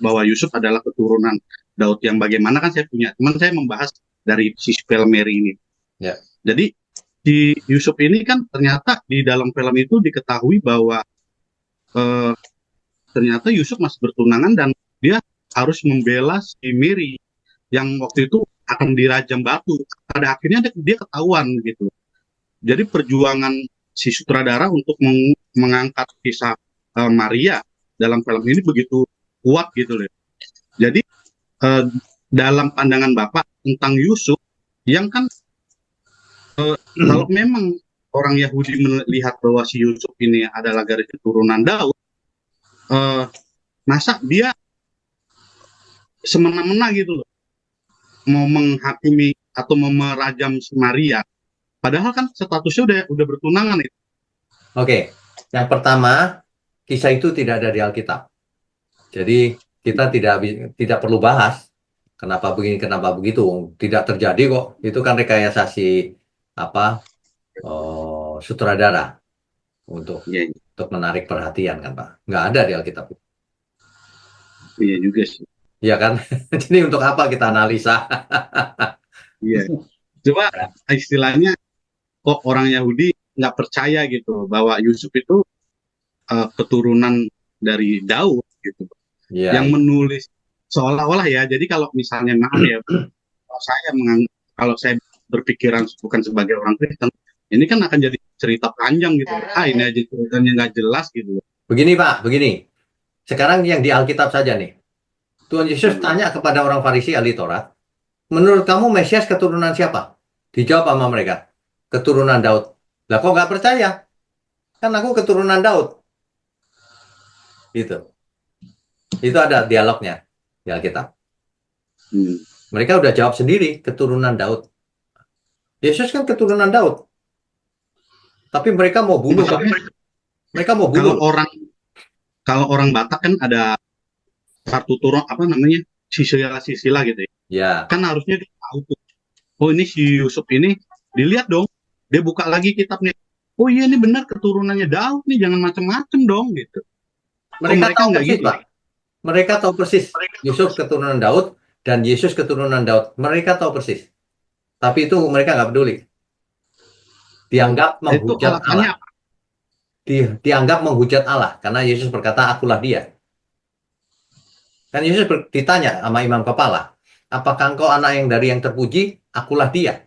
S3: bahwa Yusuf adalah keturunan Daud yang bagaimana kan saya punya. Cuman saya membahas dari sisi film Mary ini.
S1: ya,
S3: Jadi di Yusuf ini kan ternyata di dalam film itu diketahui bahwa eh, ternyata Yusuf masih bertunangan dan dia harus membela si Mary yang waktu itu akan dirajam batu. Pada akhirnya dia ketahuan gitu. Jadi perjuangan si sutradara untuk mengangkat kisah Maria dalam film ini begitu kuat gitu loh. Jadi eh, dalam pandangan Bapak tentang Yusuf yang kan kalau memang orang Yahudi melihat bahwa si Yusuf ini adalah garis keturunan Daud, eh, masa dia semena-mena gitu loh, mau menghakimi atau mau merajam si Maria, padahal kan statusnya udah bertunangan itu.
S1: Oke, yang pertama, kisah itu tidak ada di Alkitab. Jadi kita tidak perlu bahas kenapa begini, kenapa begitu. Tidak terjadi kok. Itu kan rekayasa si apa sutradara untuk
S3: Iya,
S1: menarik perhatian kan Pak. Nggak ada di Alkitab.
S3: iya juga sih.
S1: Iya kan? Jadi untuk apa kita analisa?
S3: Iya. Coba istilahnya kok orang Yahudi nggak percaya gitu bahwa Yusuf itu keturunan dari Daud gitu.
S1: Iya,
S3: Yang
S1: iya.
S3: menulis seolah-olah ya. Jadi kalau misalnya maaf ya, kalau saya berpikiran bukan sebagai orang Kristen, ini kan akan jadi cerita panjang gitu. Ini aja ceritanya nggak jelas gitu.
S1: Begini Pak, begini. Sekarang yang di Alkitab saja nih. Tuhan Yesus tanya kepada orang Farisi ahli Taurat, menurut kamu Mesias keturunan siapa? Dijawab sama mereka, keturunan Daud. Lah kok nggak percaya? Kan aku keturunan Daud. Gitu. Itu ada dialognya di Alkitab.
S3: Hmm.
S1: Mereka udah jawab sendiri, keturunan Daud. Yesus kan keturunan Daud. Tapi mereka mau bunuh, Pak. Mereka mau
S3: Kalau
S1: bunuh.
S3: kalau orang Batak kan ada satu turun apa namanya sisilah gitu ya.
S1: Ya,
S3: Kan harusnya dia tahu tuh. Oh ini si Yusuf ini dilihat dong. Dia buka lagi kitabnya. Oh iya ini benar keturunannya Daud nih, jangan macem-macem dong gitu.
S1: mereka
S3: mereka
S1: tahu
S3: nggak
S1: persis,
S3: gitu?
S1: Pak. Mereka tahu persis. Yusuf keturunan Daud dan Yesus keturunan Daud. Mereka tahu persis. Tapi itu mereka nggak peduli. Dianggap
S3: Nah, itu
S1: menghujat
S3: alasannya
S1: Allah.
S3: apa?
S1: Dianggap menghujat Allah karena Yesus berkata, akulah dia. Kan Yesus ditanya sama imam kepala, apakah engkau anak yang dari yang terpuji? Akulah dia.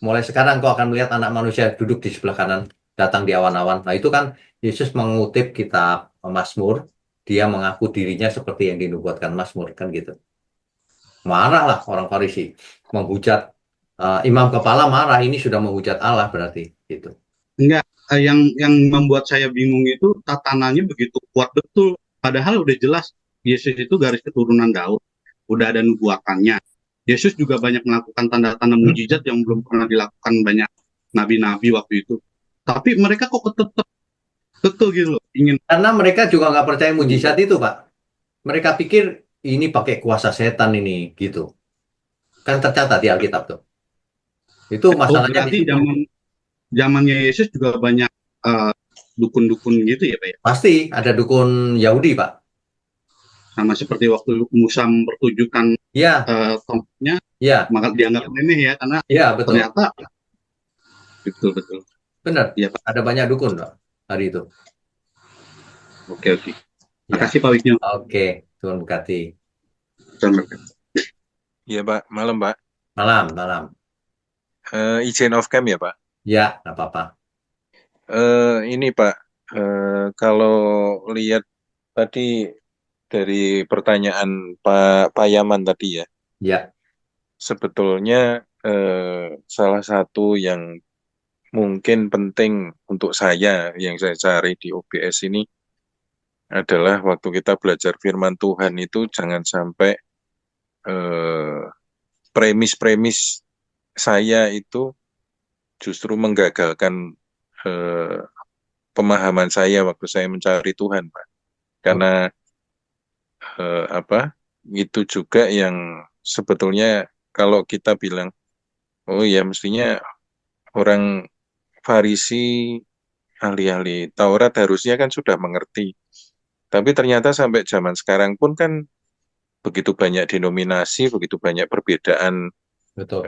S1: Mulai sekarang kau akan melihat anak manusia duduk di sebelah kanan, datang di awan-awan. Nah itu kan Yesus mengutip kitab Mazmur, dia mengaku dirinya seperti yang dinubuatkan Mazmur, kan gitu. Marahlah orang Farisi, menghujat. Imam kepala marah, ini sudah menghujat Allah berarti. Gitu.
S3: Enggak, yang membuat saya bingung itu tatanannya begitu kuat betul. Padahal udah jelas Yesus itu garis keturunan Daud, udah ada nubuatannya. Yesus juga banyak melakukan tanda-tanda mujizat yang belum pernah dilakukan banyak nabi-nabi waktu itu. Tapi mereka kok tetap kekeh gitu loh, ingin.
S1: Karena mereka juga nggak percaya mujizat itu, Pak. Mereka pikir ini pakai kuasa setan ini, gitu. Kan tercatat di Alkitab tuh. Itu
S3: Oh
S1: masalahnya di
S3: berarti
S1: situ.
S3: zamannya Yesus juga banyak dukun-dukun gitu ya Pak ya?
S1: Pasti ada dukun Yahudi, Pak.
S3: Sama seperti waktu Musa mempertunjukkan
S1: Ya,
S3: tongkatnya,
S1: ya,
S3: maka dianggap remeh ya karena
S1: ya, betul.
S3: ternyata betul.
S1: Benar.
S3: Iya Pak.
S1: Ada banyak dukun, Pak, hari itu.
S3: Oke.
S1: Ya,
S3: Makasih Pak Wisnu.
S1: oke. Tuhan berkati.
S3: Selamat.
S4: Iya Pak, malam Pak.
S1: Malam, malam.
S4: Izin off cam ya Pak.
S1: Ya, nggak apa-apa.
S4: Ini Pak, kalau lihat tadi dari pertanyaan Pak Yaman tadi ya,
S1: Ya,
S4: sebetulnya salah satu yang mungkin penting untuk saya yang saya cari di OBS ini adalah waktu kita belajar firman Tuhan itu jangan sampai eh, premis-premis saya itu justru menggagalkan eh, pemahaman saya waktu saya mencari Tuhan, Pak. Karena apa? Itu juga yang sebetulnya kalau kita bilang, oh ya mestinya orang Farisi, ahli-ahli Taurat harusnya kan sudah mengerti. Tapi ternyata sampai zaman sekarang pun kan begitu banyak denominasi, begitu banyak perbedaan
S1: betul.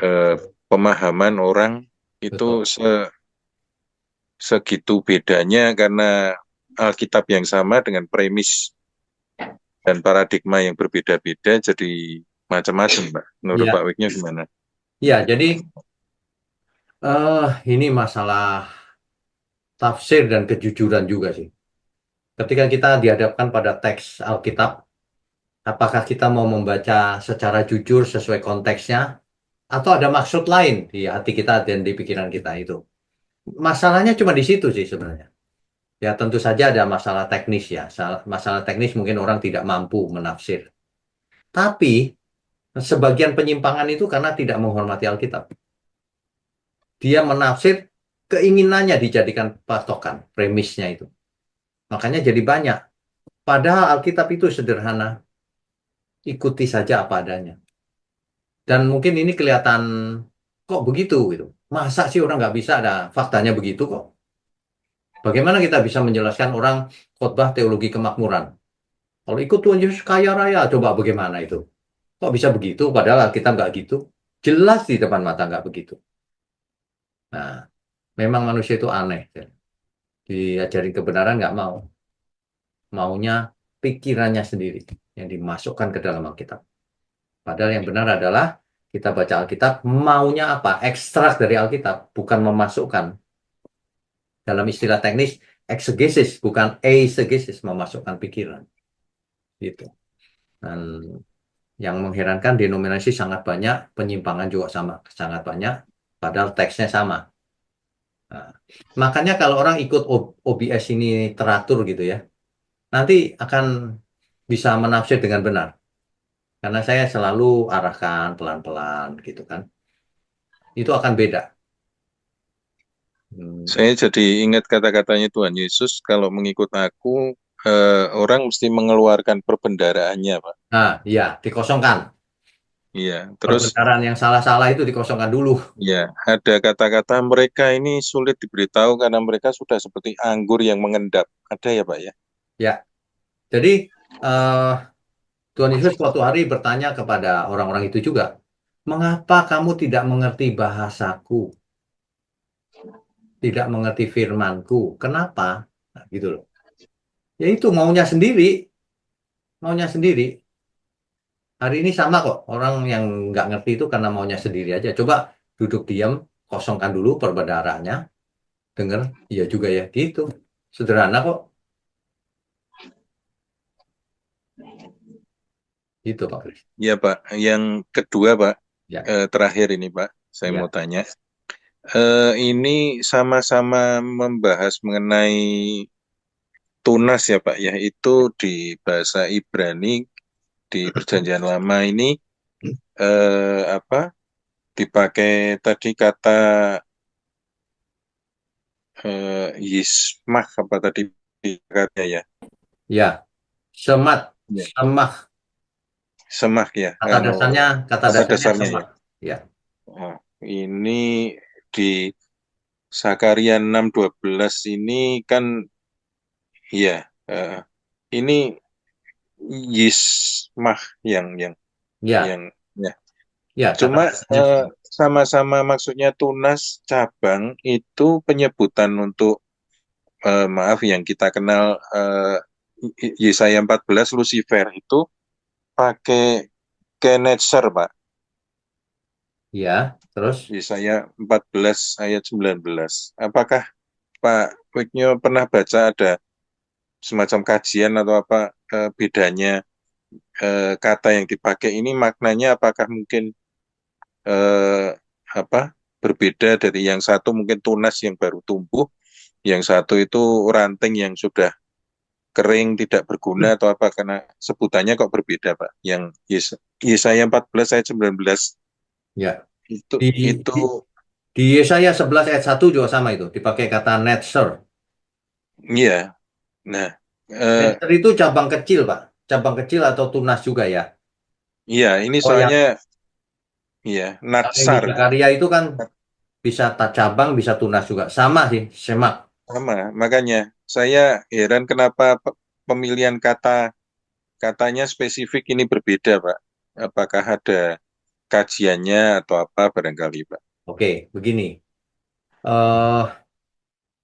S4: pemahaman orang itu
S1: Betul.
S4: segitu bedanya karena Alkitab yang sama dengan premis dan paradigma yang berbeda-beda jadi macam-macam, Pak. Menurut
S1: Ya,
S4: Pak Wiknya gimana?
S1: ya. Jadi ini masalah tafsir dan kejujuran juga sih. Ketika kita dihadapkan pada teks Alkitab, apakah kita mau membaca secara jujur sesuai konteksnya, atau ada maksud lain di hati kita dan di pikiran kita itu? Masalahnya cuma di situ sih sebenarnya. Ya tentu saja ada masalah teknis ya. Masalah teknis mungkin orang tidak mampu menafsir. Tapi sebagian penyimpangan itu karena tidak menghormati Alkitab. Dia menafsir keinginannya dijadikan patokan, premisnya itu. Makanya jadi banyak. Padahal Alkitab itu sederhana. Ikuti saja apa adanya. Dan mungkin ini kelihatan kok begitu gitu. Masa sih orang nggak bisa ada faktanya begitu kok. Bagaimana kita bisa menjelaskan orang khotbah teologi kemakmuran? Kalau ikut Tuhan Yesus kaya raya, coba bagaimana itu? Kok bisa begitu? Padahal kita nggak gitu. Jelas di depan mata nggak begitu. Nah, memang manusia itu aneh. Diajarin kebenaran nggak mau. Maunya pikirannya sendiri yang dimasukkan ke dalam Alkitab. Padahal yang benar adalah kita baca Alkitab, maunya apa? Ekstrak dari Alkitab, bukan memasukkan. Dalam istilah teknis, eksegesis, bukan eisegesis, memasukkan pikiran. Gitu. Dan yang mengherankan denominasi sangat banyak, penyimpangan juga sama, sangat banyak, padahal teksnya sama. Nah, makanya kalau orang ikut OBS ini teratur gitu ya, nanti akan bisa menafsir dengan benar. Karena saya selalu arahkan pelan-pelan gitu kan. Itu akan beda.
S4: Saya jadi ingat kata-katanya Tuhan Yesus, kalau mengikut aku, orang mesti mengeluarkan perbendaraannya, Pak.
S1: Nah, iya, dikosongkan.
S4: Iya, terus
S1: Perbendaharaan yang salah-salah itu dikosongkan dulu.
S4: ya ada kata-kata mereka ini sulit diberitahu karena mereka sudah seperti anggur yang mengendap. Ada ya, Pak ya?
S1: Ya, jadi eh, Tuhan Yesus suatu hari bertanya kepada orang-orang itu juga, mengapa kamu tidak mengerti bahasaku, tidak mengerti firmanku? Kenapa? Nah, gitu loh. Ya itu maunya sendiri, maunya sendiri. Hari ini sama kok, orang yang nggak ngerti itu karena maunya sendiri aja. Coba duduk diam, kosongkan dulu perbedaraannya, denger, iya juga ya, gitu. Sederhana kok, gitu Pak Kris.
S4: Iya, Pak. Yang kedua, Pak,
S1: Ya,
S4: terakhir ini, Pak, saya mau
S1: ya,
S4: tanya. Ini sama-sama membahas mengenai tunas ya, Pak ya. Itu di bahasa Ibrani di Perjanjian Lama ini apa? Dipakai tadi kata yismah apa tadi katanya ya?
S1: ya. Semat,
S4: Ya.
S1: semah.
S4: Semah ya, anu,
S1: Kata
S4: kata
S1: dasarnya
S4: dasarnya ya.
S1: semat. Ya,
S4: Oh, ini di Zakaria 6:12 ini kan ya ini yismah yang
S1: ya,
S4: yang ya.
S1: ya. Kata
S4: Cuma
S1: dasarnya semat.
S4: sama-sama maksudnya tunas cabang itu penyebutan untuk maaf yang kita kenal Yesaya 14 Lucifer itu pakai Kenetzer, Pak.
S1: Ya, terus.
S4: Yesaya 14 ayat 19. Apakah Pak Wiknyo pernah baca ada semacam kajian atau apa bedanya kata yang dipakai ini maknanya apakah mungkin eh, apa berbeda dari yang satu mungkin tunas yang baru tumbuh, yang satu itu ranting yang sudah kering tidak berguna atau apa karena sebutannya kok berbeda Pak. Yang Yesaya 14 ayat 19
S1: Ya,
S4: itu
S1: di,
S4: itu
S1: di, di Yesaya 11 ayat 1 juga sama itu. Dipakai kata netzer.
S4: iya. Nah, eh,
S1: Netzer itu cabang kecil, Pak. Cabang kecil atau tunas juga ya.
S4: iya ini
S1: Oh, yang
S4: soalnya iya
S1: kalau yang di
S4: natsar
S1: Zakaria itu kan bisa tak cabang, bisa tunas juga. Sama sih, semak.
S4: sama. Makanya saya heran kenapa pemilihan katanya spesifik ini berbeda, Pak. Apakah ada kajiannya atau apa barangkali, Pak?
S1: Oke, begini. eh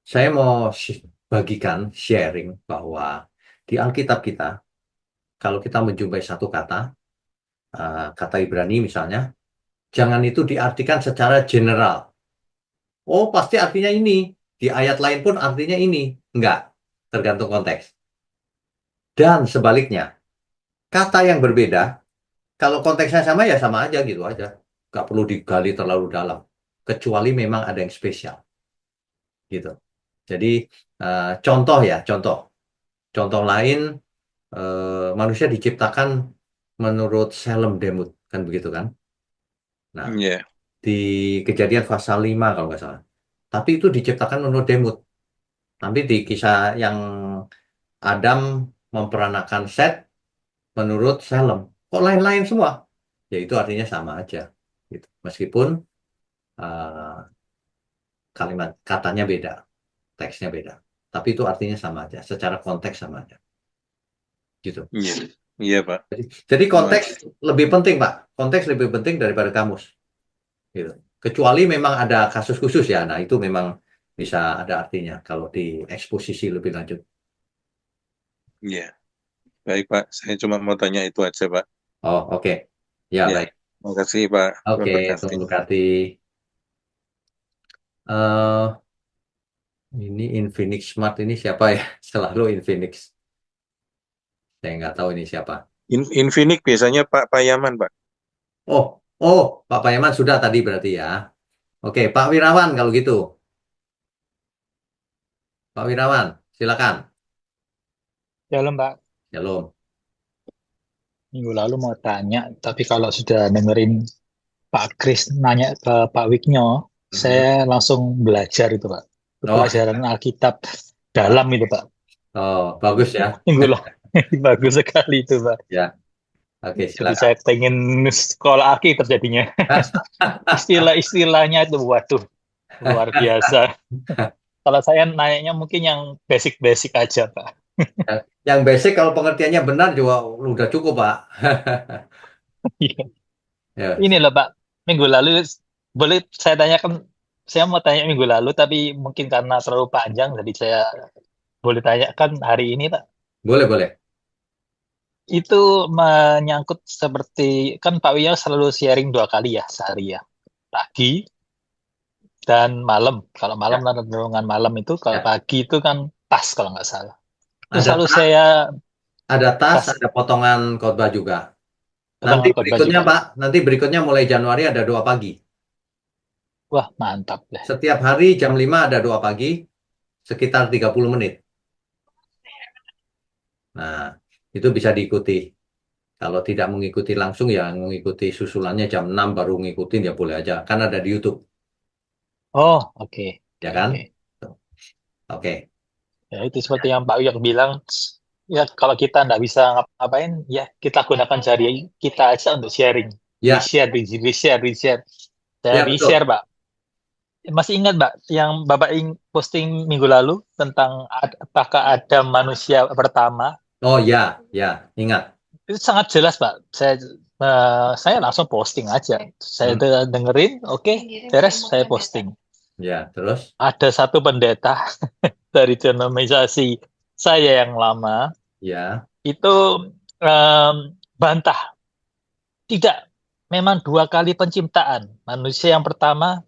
S1: saya mau bagikan, sharing bahwa di Alkitab kita, kalau kita menjumpai satu kata, kata Ibrani misalnya, jangan itu diartikan secara general. Oh, pasti artinya ini. Di ayat lain pun artinya ini. Enggak, tergantung konteks. Dan sebaliknya, kata yang berbeda, kalau konteksnya sama ya sama aja gitu aja. Nggak perlu digali terlalu dalam. Kecuali memang ada yang spesial. gitu. Jadi contoh lain, manusia diciptakan menurut Salem Demut, kan begitu kan? Nah,
S4: Iya.
S1: di Kejadian pasal 5 kalau nggak salah. Tapi itu diciptakan menurut Demut. Tapi di kisah yang Adam memperanakan Set menurut Salem, kok lain-lain semua? Ya itu artinya sama aja. Gitu. Meskipun eh, kalimat katanya beda, teksnya beda. Tapi itu artinya sama aja, secara konteks sama aja. Gitu.
S4: Iya. Iya, Pak.
S1: Jadi
S4: Memang.
S1: konteks lebih penting, Pak. Konteks lebih penting daripada kamus. Gitu. Kecuali memang ada kasus khusus ya. Nah, itu memang bisa ada artinya kalau dieksposisi lebih lanjut.
S4: Iya. Baik, Pak. Saya cuma mau tanya itu aja, Pak.
S1: Oh, oke. Ya,
S4: Ya.
S1: baik.
S4: Terima kasih, Pak.
S1: Oke,
S4: Terima kasih.
S1: Tunggu Kati. Eh, ini Infinix Smart ini siapa ya? Selalu Infinix. Saya nggak tahu ini siapa.
S4: Infinix biasanya Pak Payaman, Pak.
S1: Oh, oh, Pak Payaman sudah tadi berarti ya. Oke, Pak Wirawan kalau gitu. Pak Wirawan, silakan.
S5: Halo Mbak,
S1: Shalom.
S5: minggu lalu mau tanya, tapi kalau sudah dengerin Pak Kris nanya ke Pak Wiknyo,
S1: Mhm.
S5: saya langsung belajar itu Pak. Itu
S1: Oh,
S5: pelajaran Alkitab dalam itu Pak.
S1: oh, bagus ya.
S5: Minggu lalu bagus sekali itu Pak.
S1: Ya, oke,
S5: Jadi
S1: silakan.
S5: saya pengen sekolah Alkitab jadinya. Istilah-istilahnya itu waduh, luar biasa. Kalau saya nanya mungkin yang basic-basic aja Pak.
S1: Yang basic kalau pengertiannya benar juga udah cukup, Pak. Ya,
S5: Ini loh Pak, minggu lalu boleh saya tanyakan, saya mau tanya minggu lalu, tapi mungkin karena terlalu panjang, jadi saya boleh tanyakan hari ini Pak.
S1: boleh, boleh.
S5: Itu menyangkut seperti, kan Pak Wiyah selalu sharing 2 kali ya sehari ya, pagi dan malam. Kalau malam
S1: Ya,
S5: dan renungan malam itu, kalau
S1: ya.
S5: pagi itu kan tas kalau nggak salah. Itu
S1: Ada
S5: selalu
S1: tas,
S5: saya
S1: ada tas,
S5: tas
S1: ada potongan khotbah juga. Nanti
S5: potongan khotbah
S1: berikutnya,
S5: juga.
S1: Pak, nanti berikutnya mulai Januari ada doa pagi.
S5: Wah mantap deh.
S1: Setiap hari jam 5 ada doa pagi, sekitar 30 menit. Nah, itu bisa diikuti. Kalau tidak mengikuti langsung ya mengikuti susulannya jam 6 baru ngikutin ya boleh aja. Kan ada di YouTube,
S5: Oh oke,
S1: ya
S5: oke,
S1: kan?
S5: oke.
S1: Tuh. Oke.
S5: Ya, itu seperti yang Pak Wiyah bilang, ya kalau kita nggak bisa ngapa-ngapain, ya kita gunakan jari kita aja untuk sharing.
S1: Ya,
S5: Di-share, di-share, di-share. Saya
S1: ya
S5: di-share,
S1: betul.
S5: Pak. Masih ingat, Pak, yang Bapak posting minggu lalu tentang apakah ada manusia pertama?
S1: Oh ya, ya, ingat.
S5: Itu sangat jelas, Pak. Saya langsung posting aja. Saya
S1: Hmm.
S5: dengerin, oke, beres, saya posting.
S1: Ya, terus?
S5: Ada satu pendeta dari denominasi saya yang lama,
S1: Ya,
S5: itu em, bantah. Tidak, memang 2 kali penciptaan. Manusia yang pertama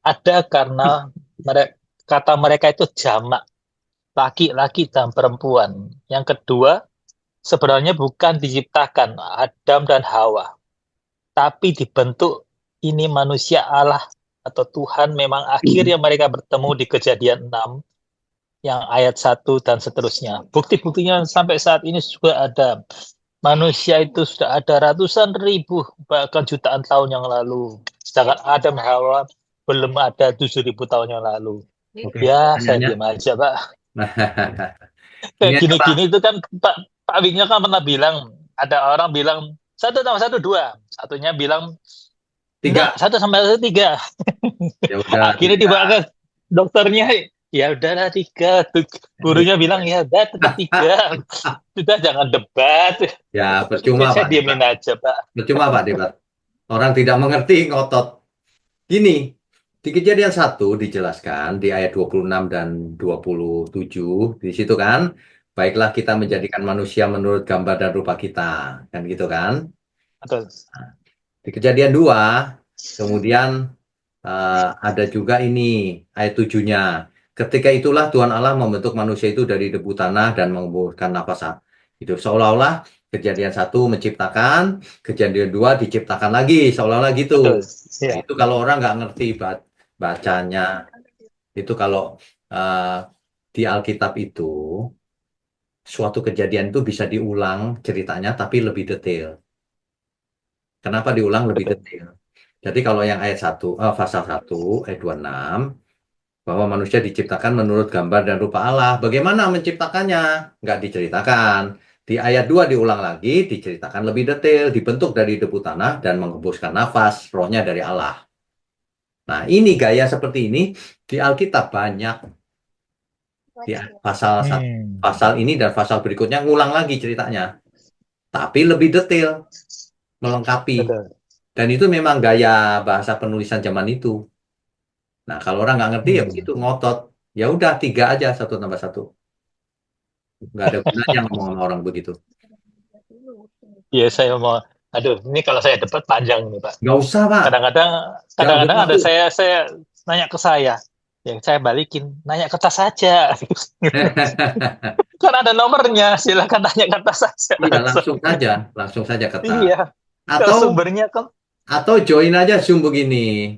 S5: ada karena kata mereka itu jamak, laki-laki dan perempuan. Yang kedua, sebenarnya bukan diciptakan Adam dan Hawa, tapi dibentuk ini manusia Allah atau Tuhan memang akhirnya mereka bertemu di Kejadian 6 yang ayat 1 dan seterusnya. Bukti-buktinya sampai saat ini juga ada. Manusia itu sudah ada ratusan ribu, bahkan jutaan tahun yang lalu. Sedangkan Adam dan Hawa belum ada 7.000 tahun yang lalu.
S1: oke.
S5: Ya, saya
S1: Pertanyaannya,
S5: diam aja, Pak. Kayak
S1: pertanyaannya Pak,
S5: gini-gini itu kan Pak Wingnya kan pernah bilang, ada orang bilang 1+1 2, satunya bilang enggak,
S1: 3.
S5: 1+1 3.
S1: Ya udah,
S5: Akhirnya
S1: 3.
S5: tiba ke dokternya, ya udahlah 3. Gurunya bilang ya udah tetap 3. Sudah jangan debat.
S1: Ya,
S5: Ya,
S1: percuma
S5: saya
S1: Pak debat.
S5: diemin aja, Pak.
S1: Percuma Pak debat. Orang tidak mengerti ngotot. Gini, di Kejadian 1 dijelaskan di ayat 26 dan 27 di situ kan, baiklah kita menjadikan manusia menurut gambar dan rupa kita, kan gitu kan?
S5: Betul.
S1: Di Kejadian 2 kemudian ada juga ini ayat 7-nya. Ketika itulah Tuhan Allah membentuk manusia itu dari debu tanah dan mengemburkan nafas hidup. Seolah-olah Kejadian 1 menciptakan, Kejadian 2 diciptakan lagi, seolah-olah gitu.
S5: Betul.
S1: Nah,
S5: Ya.
S1: itu kalau orang nggak ngerti bacanya, itu kalau eh, di Alkitab itu suatu kejadian itu bisa diulang ceritanya tapi lebih detail. Kenapa diulang lebih
S5: Betul.
S1: detail? Jadi kalau yang ayat 1, pasal 1 ayat 26 bahwa manusia diciptakan menurut gambar dan rupa Allah. Bagaimana menciptakannya? Nggak diceritakan. Di ayat 2 diulang lagi, diceritakan lebih detail, dibentuk dari debu tanah dan menghembuskan nafas, rohnya dari Allah. Nah, ini gaya seperti ini di Alkitab banyak. Di pasal ini dan pasal berikutnya ngulang lagi ceritanya. Tapi lebih detail, melengkapi.
S5: Betul.
S1: Dan itu memang gaya bahasa penulisan zaman itu. Nah, kalau orang nggak ngerti ya begitu, ngotot. Ya udah, 3 aja, 1 tambah 1. Nggak ada gunanya ngomong sama orang begitu.
S5: Iya, saya mau. Aduh, ini kalau saya debat panjang nih, Pak.
S1: Nggak usah, Pak.
S5: Kadang-kadang,
S1: Jangan
S5: kadang-kadang ada
S1: begitu.
S5: saya nanya ke saya, yang saya balikin, nanya ke tas saja. Kan ada nomornya, silakan tanya ke tas saja
S1: Iya,
S5: langsung.
S1: langsung saja kata.
S5: Iya, kalau
S1: Atau
S5: sumbernya kan.
S1: join aja Zoom begini,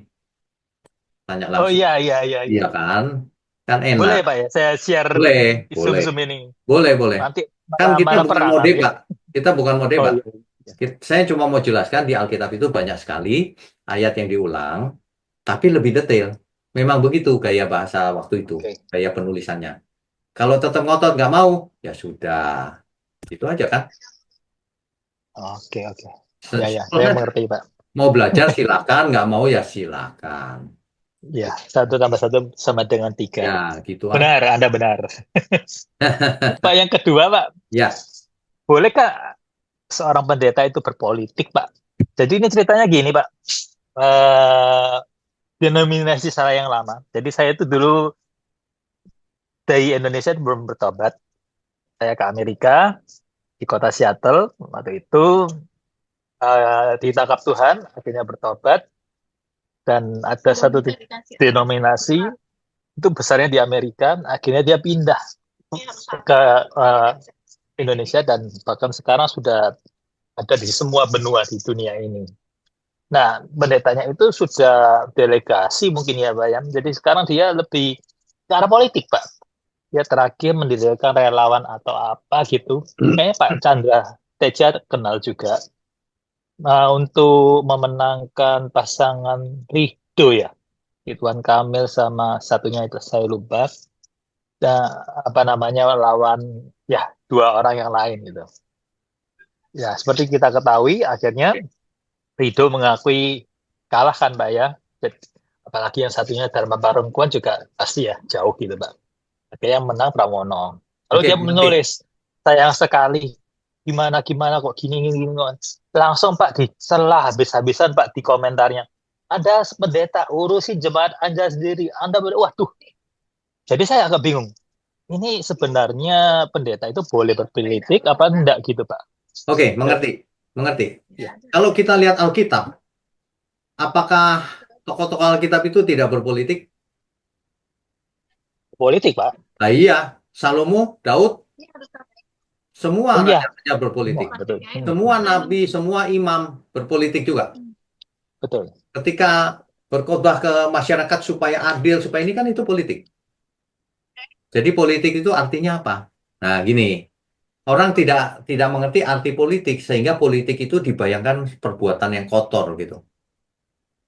S1: tanya
S5: Oh
S1: langsung.
S5: iya, iya, iya,
S1: Iya
S5: iya.
S1: kan? Kan enak.
S5: Boleh Pak ya, saya share
S1: Boleh,
S5: di
S1: boleh.
S5: Zoom-Zoom ini.
S1: Boleh.
S5: Nanti
S1: Kan kita
S5: malah
S1: bukan
S5: perang
S1: mau
S5: nanti.
S1: debat. Kita bukan mau
S5: Oh
S1: debat.
S5: iya. Iya.
S1: Saya cuma mau jelaskan di Alkitab itu banyak sekali ayat yang diulang, tapi lebih detail. Memang begitu gaya bahasa waktu itu,
S5: Oke,
S1: gaya penulisannya. Kalau tetap ngotot nggak mau, ya sudah. Itu aja kan.
S5: oke, oke. Ya, ya, saya
S1: Proses
S5: mengerti Pak.
S1: mau belajar silakan, nggak mau ya silakan.
S5: Ya, 1 tambah 1 sama dengan 3.
S1: Ya, gitu aja.
S5: Benar, Anda benar. Pak, yang kedua Pak,
S1: Ya,
S5: bolehkah seorang pendeta itu berpolitik Pak? Jadi ini ceritanya gini Pak. Eh, denominasi saya yang lama. Jadi saya itu dulu dari Indonesia belum bertobat. Saya ke Amerika, di kota Seattle. Waktu itu ditangkap Tuhan, akhirnya bertobat. Dan ada satu denominasi, itu besarnya di Amerika, akhirnya dia pindah ke Indonesia dan bahkan sekarang sudah ada di semua benua di dunia ini. Nah, pendetanya itu sudah delegasi mungkin ya, Pak ya. Jadi sekarang dia lebih ke arah politik, Pak. Dia terakhir mendirikan relawan atau apa gitu. Kayaknya Pak Chandra Teja kenal juga. Nah, untuk memenangkan pasangan Ridho ya, Ridwan Kamil sama satunya itu saya lupa. Dan apa namanya lawan ya 2 orang yang lain gitu. Ya, seperti kita ketahui, akhirnya Ridho mengakui kalah kan, Mbak ya. Apalagi yang satunya Dharma Barungkuan juga pasti ya jauh gitu, Mbak. Akhirnya yang menang Pramono. Lalu
S1: oke,
S5: dia
S1: mengerti.
S5: menulis, sayang sekali, gimana kok gini. Langsung Pak dicela habis-habisan Pak di komentarnya. Anda pendeta urusin jemaat Anda sendiri. Waduh. Jadi saya agak bingung. Ini sebenarnya pendeta itu boleh berpolitik apa enggak gitu, Pak?
S1: Oke, mengerti.
S5: Ya,
S1: Kalau kita lihat Alkitab, apakah tokoh-tokoh Alkitab itu tidak berpolitik?
S5: politik, Pak.
S1: Nah, iya, Salomo, Daud, semua
S5: Oh iya,
S1: raja-raja berpolitik.
S5: betul.
S1: Semua nabi, semua imam berpolitik juga.
S5: Betul.
S1: Ketika berkhotbah ke masyarakat supaya adil, supaya ini kan itu politik. Jadi politik itu artinya apa? Nah, gini, orang tidak mengerti arti politik sehingga politik itu dibayangkan perbuatan yang kotor gitu.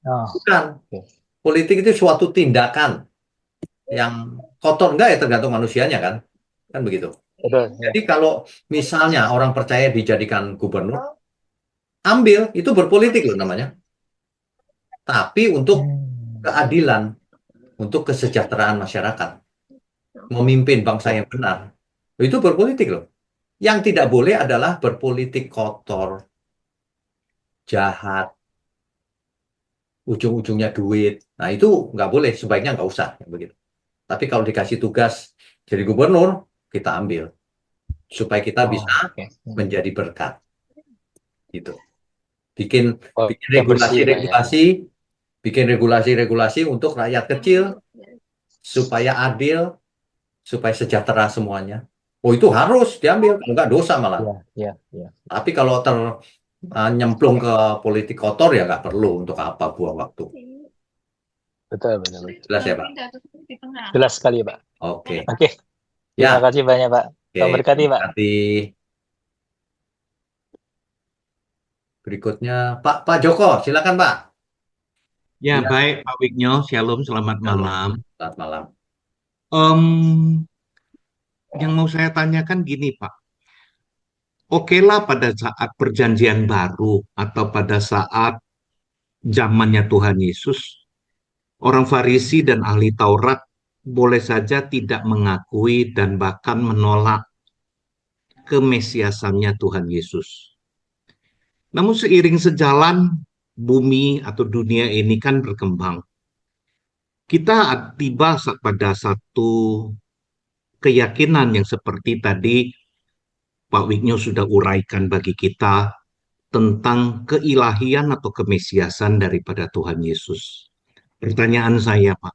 S5: Oh,
S1: Bukan.
S5: oke.
S1: Politik itu suatu tindakan yang kotor enggak ya tergantung manusianya kan. Kan begitu.
S5: Betul. Ya.
S1: Jadi kalau misalnya orang percaya dijadikan gubernur, ambil itu berpolitik loh namanya. Tapi untuk keadilan, untuk kesejahteraan masyarakat, memimpin bangsa yang benar, itu berpolitik loh. Yang tidak boleh adalah berpolitik kotor, jahat, ujung-ujungnya duit. Nah itu nggak boleh, sebaiknya nggak usah begitu. Tapi kalau dikasih tugas jadi gubernur, kita ambil supaya kita
S5: Oh,
S1: bisa
S5: oke.
S1: menjadi berkat, gitu. Bikin
S5: Oh,
S1: bikin
S5: yang bersih, Pak ya.
S1: regulasi untuk rakyat kecil supaya adil, supaya sejahtera semuanya. Oh itu harus diambil, kalau nggak dosa malah.
S5: Ya.
S1: Tapi kalau nyemplung ke politik kotor ya nggak perlu, untuk apa buang waktu.
S5: Betul, betul, betul.
S1: Jelas ya, Pak?
S5: Jelas sekali, Pak.
S1: Oke.
S5: Oke, terima
S1: Ya,
S5: kasih banyak, Pak.
S1: oke.
S5: Tuhan berkati,
S1: Terima
S5: Pak.
S1: kasih. Berikutnya Pak Joko, silakan Pak.
S6: Ya,
S1: Iya,
S6: baik Pak Wigno, Shalom, selamat
S1: shalom.
S6: malam.
S1: Selamat malam.
S6: Em, yang mau saya tanyakan gini Pak, okelah pada saat perjanjian baru atau pada saat zamannya Tuhan Yesus, orang Farisi dan ahli Taurat boleh saja tidak mengakui dan bahkan menolak kemesiasannya Tuhan Yesus. Namun seiring sejalan bumi atau dunia ini kan berkembang. Kita tiba pada satu keyakinan yang seperti tadi Pak Wigno sudah uraikan bagi kita tentang keilahian atau kemesiasan daripada Tuhan Yesus. Pertanyaan saya, Pak,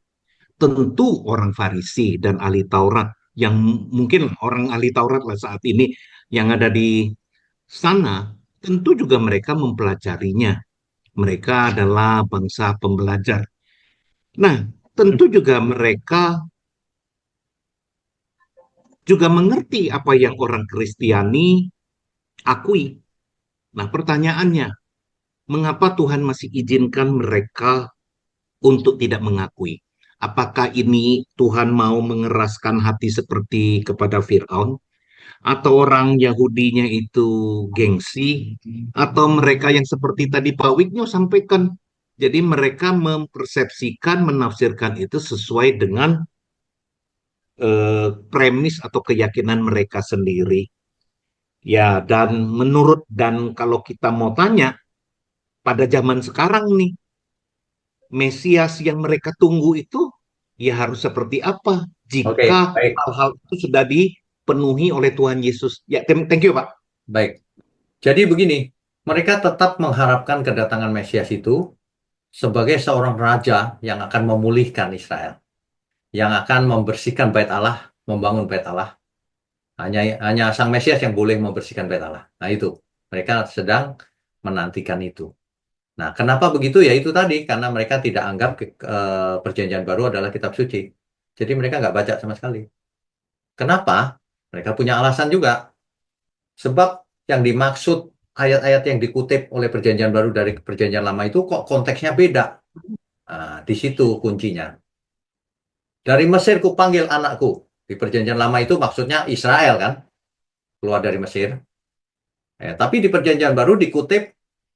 S6: tentu orang Farisi dan ahli Taurat yang mungkin orang ahli Taurat lah saat ini yang ada di sana, tentu juga mereka mempelajarinya. Mereka adalah bangsa pembelajar. Nah, tentu juga mereka juga mengerti apa yang orang Kristiani akui. Nah, pertanyaannya, mengapa Tuhan masih izinkan mereka untuk tidak mengakui? Apakah ini Tuhan mau mengeraskan hati seperti kepada Firaun? Atau orang Yahudinya itu gengsi? Atau mereka yang seperti tadi Pak Wigno sampaikan? Jadi mereka mempersepsikan, menafsirkan itu sesuai dengan premis atau keyakinan mereka sendiri. Ya, dan kalau kita mau tanya, pada zaman sekarang nih, Mesias yang mereka tunggu itu ya harus seperti apa
S1: Oke,
S6: jika
S1: baik.
S6: hal-hal itu sudah dipenuhi oleh Tuhan Yesus. Ya, thank you, Pak.
S1: Baik. Jadi begini, mereka tetap mengharapkan kedatangan Mesias itu sebagai seorang raja yang akan memulihkan Israel, yang akan membersihkan bait Allah, membangun bait Allah. Hanya Sang Mesias yang boleh membersihkan bait Allah. Nah, itu. Mereka sedang menantikan itu. Nah, kenapa begitu? Ya itu tadi, karena mereka tidak anggap Perjanjian Baru adalah kitab suci. Jadi mereka nggak baca sama sekali. Kenapa? Mereka punya alasan juga. Sebab yang dimaksud ayat-ayat yang dikutip oleh Perjanjian Baru dari Perjanjian Lama itu kok konteksnya beda. Nah, di situ kuncinya. Dari Mesir kupanggil anakku. Di Perjanjian Lama itu maksudnya Israel kan, keluar dari Mesir. Tapi di Perjanjian Baru dikutip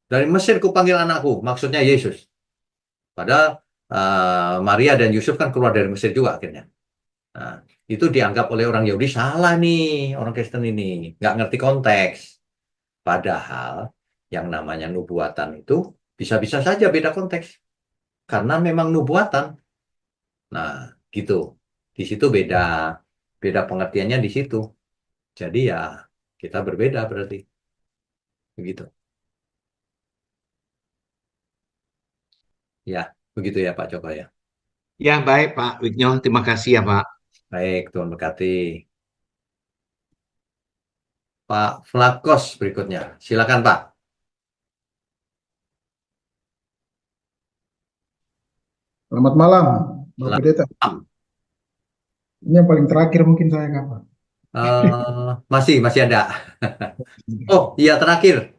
S1: dari Mesir kupanggil anakku, maksudnya Yesus. Padahal Maria dan Yusuf kan keluar dari Mesir juga akhirnya. Nah, itu dianggap oleh orang Yahudi salah nih, orang Kristen ini. Nggak ngerti konteks. Padahal yang namanya nubuatan itu bisa-bisa saja beda konteks. Karena memang nubuatan. Nah, gitu. Di situ beda. Beda pengertiannya di situ. Jadi ya kita berbeda berarti. Begitu. Ya, begitu ya Pak Joko ya.
S6: Ya, baik Pak Wigno, terima kasih ya Pak.
S1: Baik, Tuhan berkati. Pak Flakos berikutnya. Silakan Pak.
S7: Selamat malam, Bapak
S1: Selamat
S7: Pendeta.
S1: malam.
S7: Ini yang paling terakhir mungkin saya kapan?
S1: Masih ada. Oh, iya terakhir.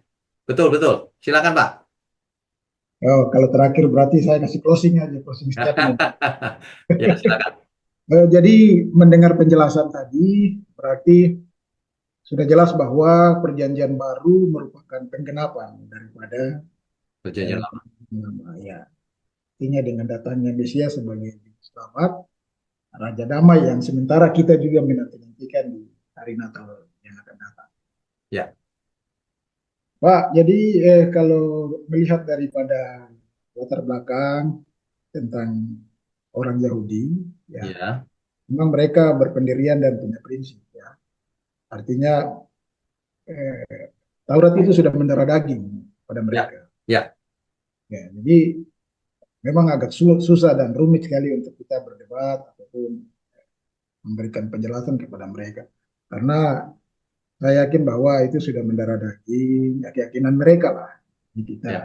S1: Betul, betul. Silakan Pak.
S7: Oh, kalau terakhir berarti saya kasih closing aja, closing statement.
S1: Ya, silakan.
S7: Jadi mendengar penjelasan tadi, berarti sudah jelas bahwa perjanjian baru merupakan penggenapan daripada
S1: Perjanjian lama.
S7: lama. Ya, artinya dengan datangnya Mesias sebagai selamat, Raja Damai yang sementara kita juga menanti-nantikan di hari Natal yang akan datang.
S1: Ya.
S7: Pak, jadi kalau melihat daripada latar belakang tentang orang Yahudi, ya,
S1: Ya.
S7: memang mereka berpendirian dan punya prinsip, ya. Artinya Taurat itu sudah mendarah daging pada mereka.
S1: Ya.
S7: Ya, jadi memang agak susah dan rumit sekali untuk kita berdebat ataupun memberikan penjelasan kepada mereka, karena saya yakin bahwa itu sudah mendarah daging, keyakinan mereka lah di kita.
S1: Ya.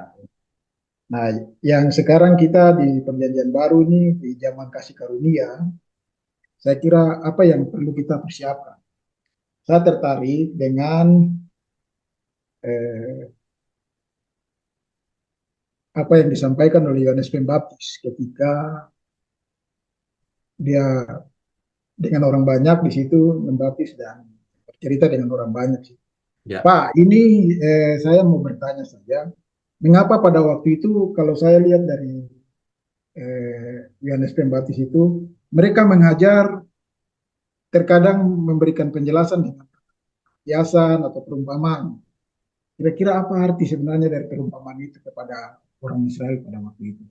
S7: Nah, yang sekarang kita di perjanjian baru ini, di zaman kasih karunia, saya kira apa yang perlu kita persiapkan? Saya tertarik dengan eh, apa yang disampaikan oleh Yohanes Pembaptis ketika dia dengan orang banyak di situ membaptis dan bercerita dengan orang banyak sih.
S1: Ya,
S7: Pak, ini saya mau bertanya saja, mengapa pada waktu itu kalau saya lihat dari Yohanes Pembaptis itu mereka mengajar terkadang memberikan penjelasan dengan kiasan atau perumpamaan. Kira-kira apa arti sebenarnya dari perumpamaan itu kepada orang Israel pada waktu itu?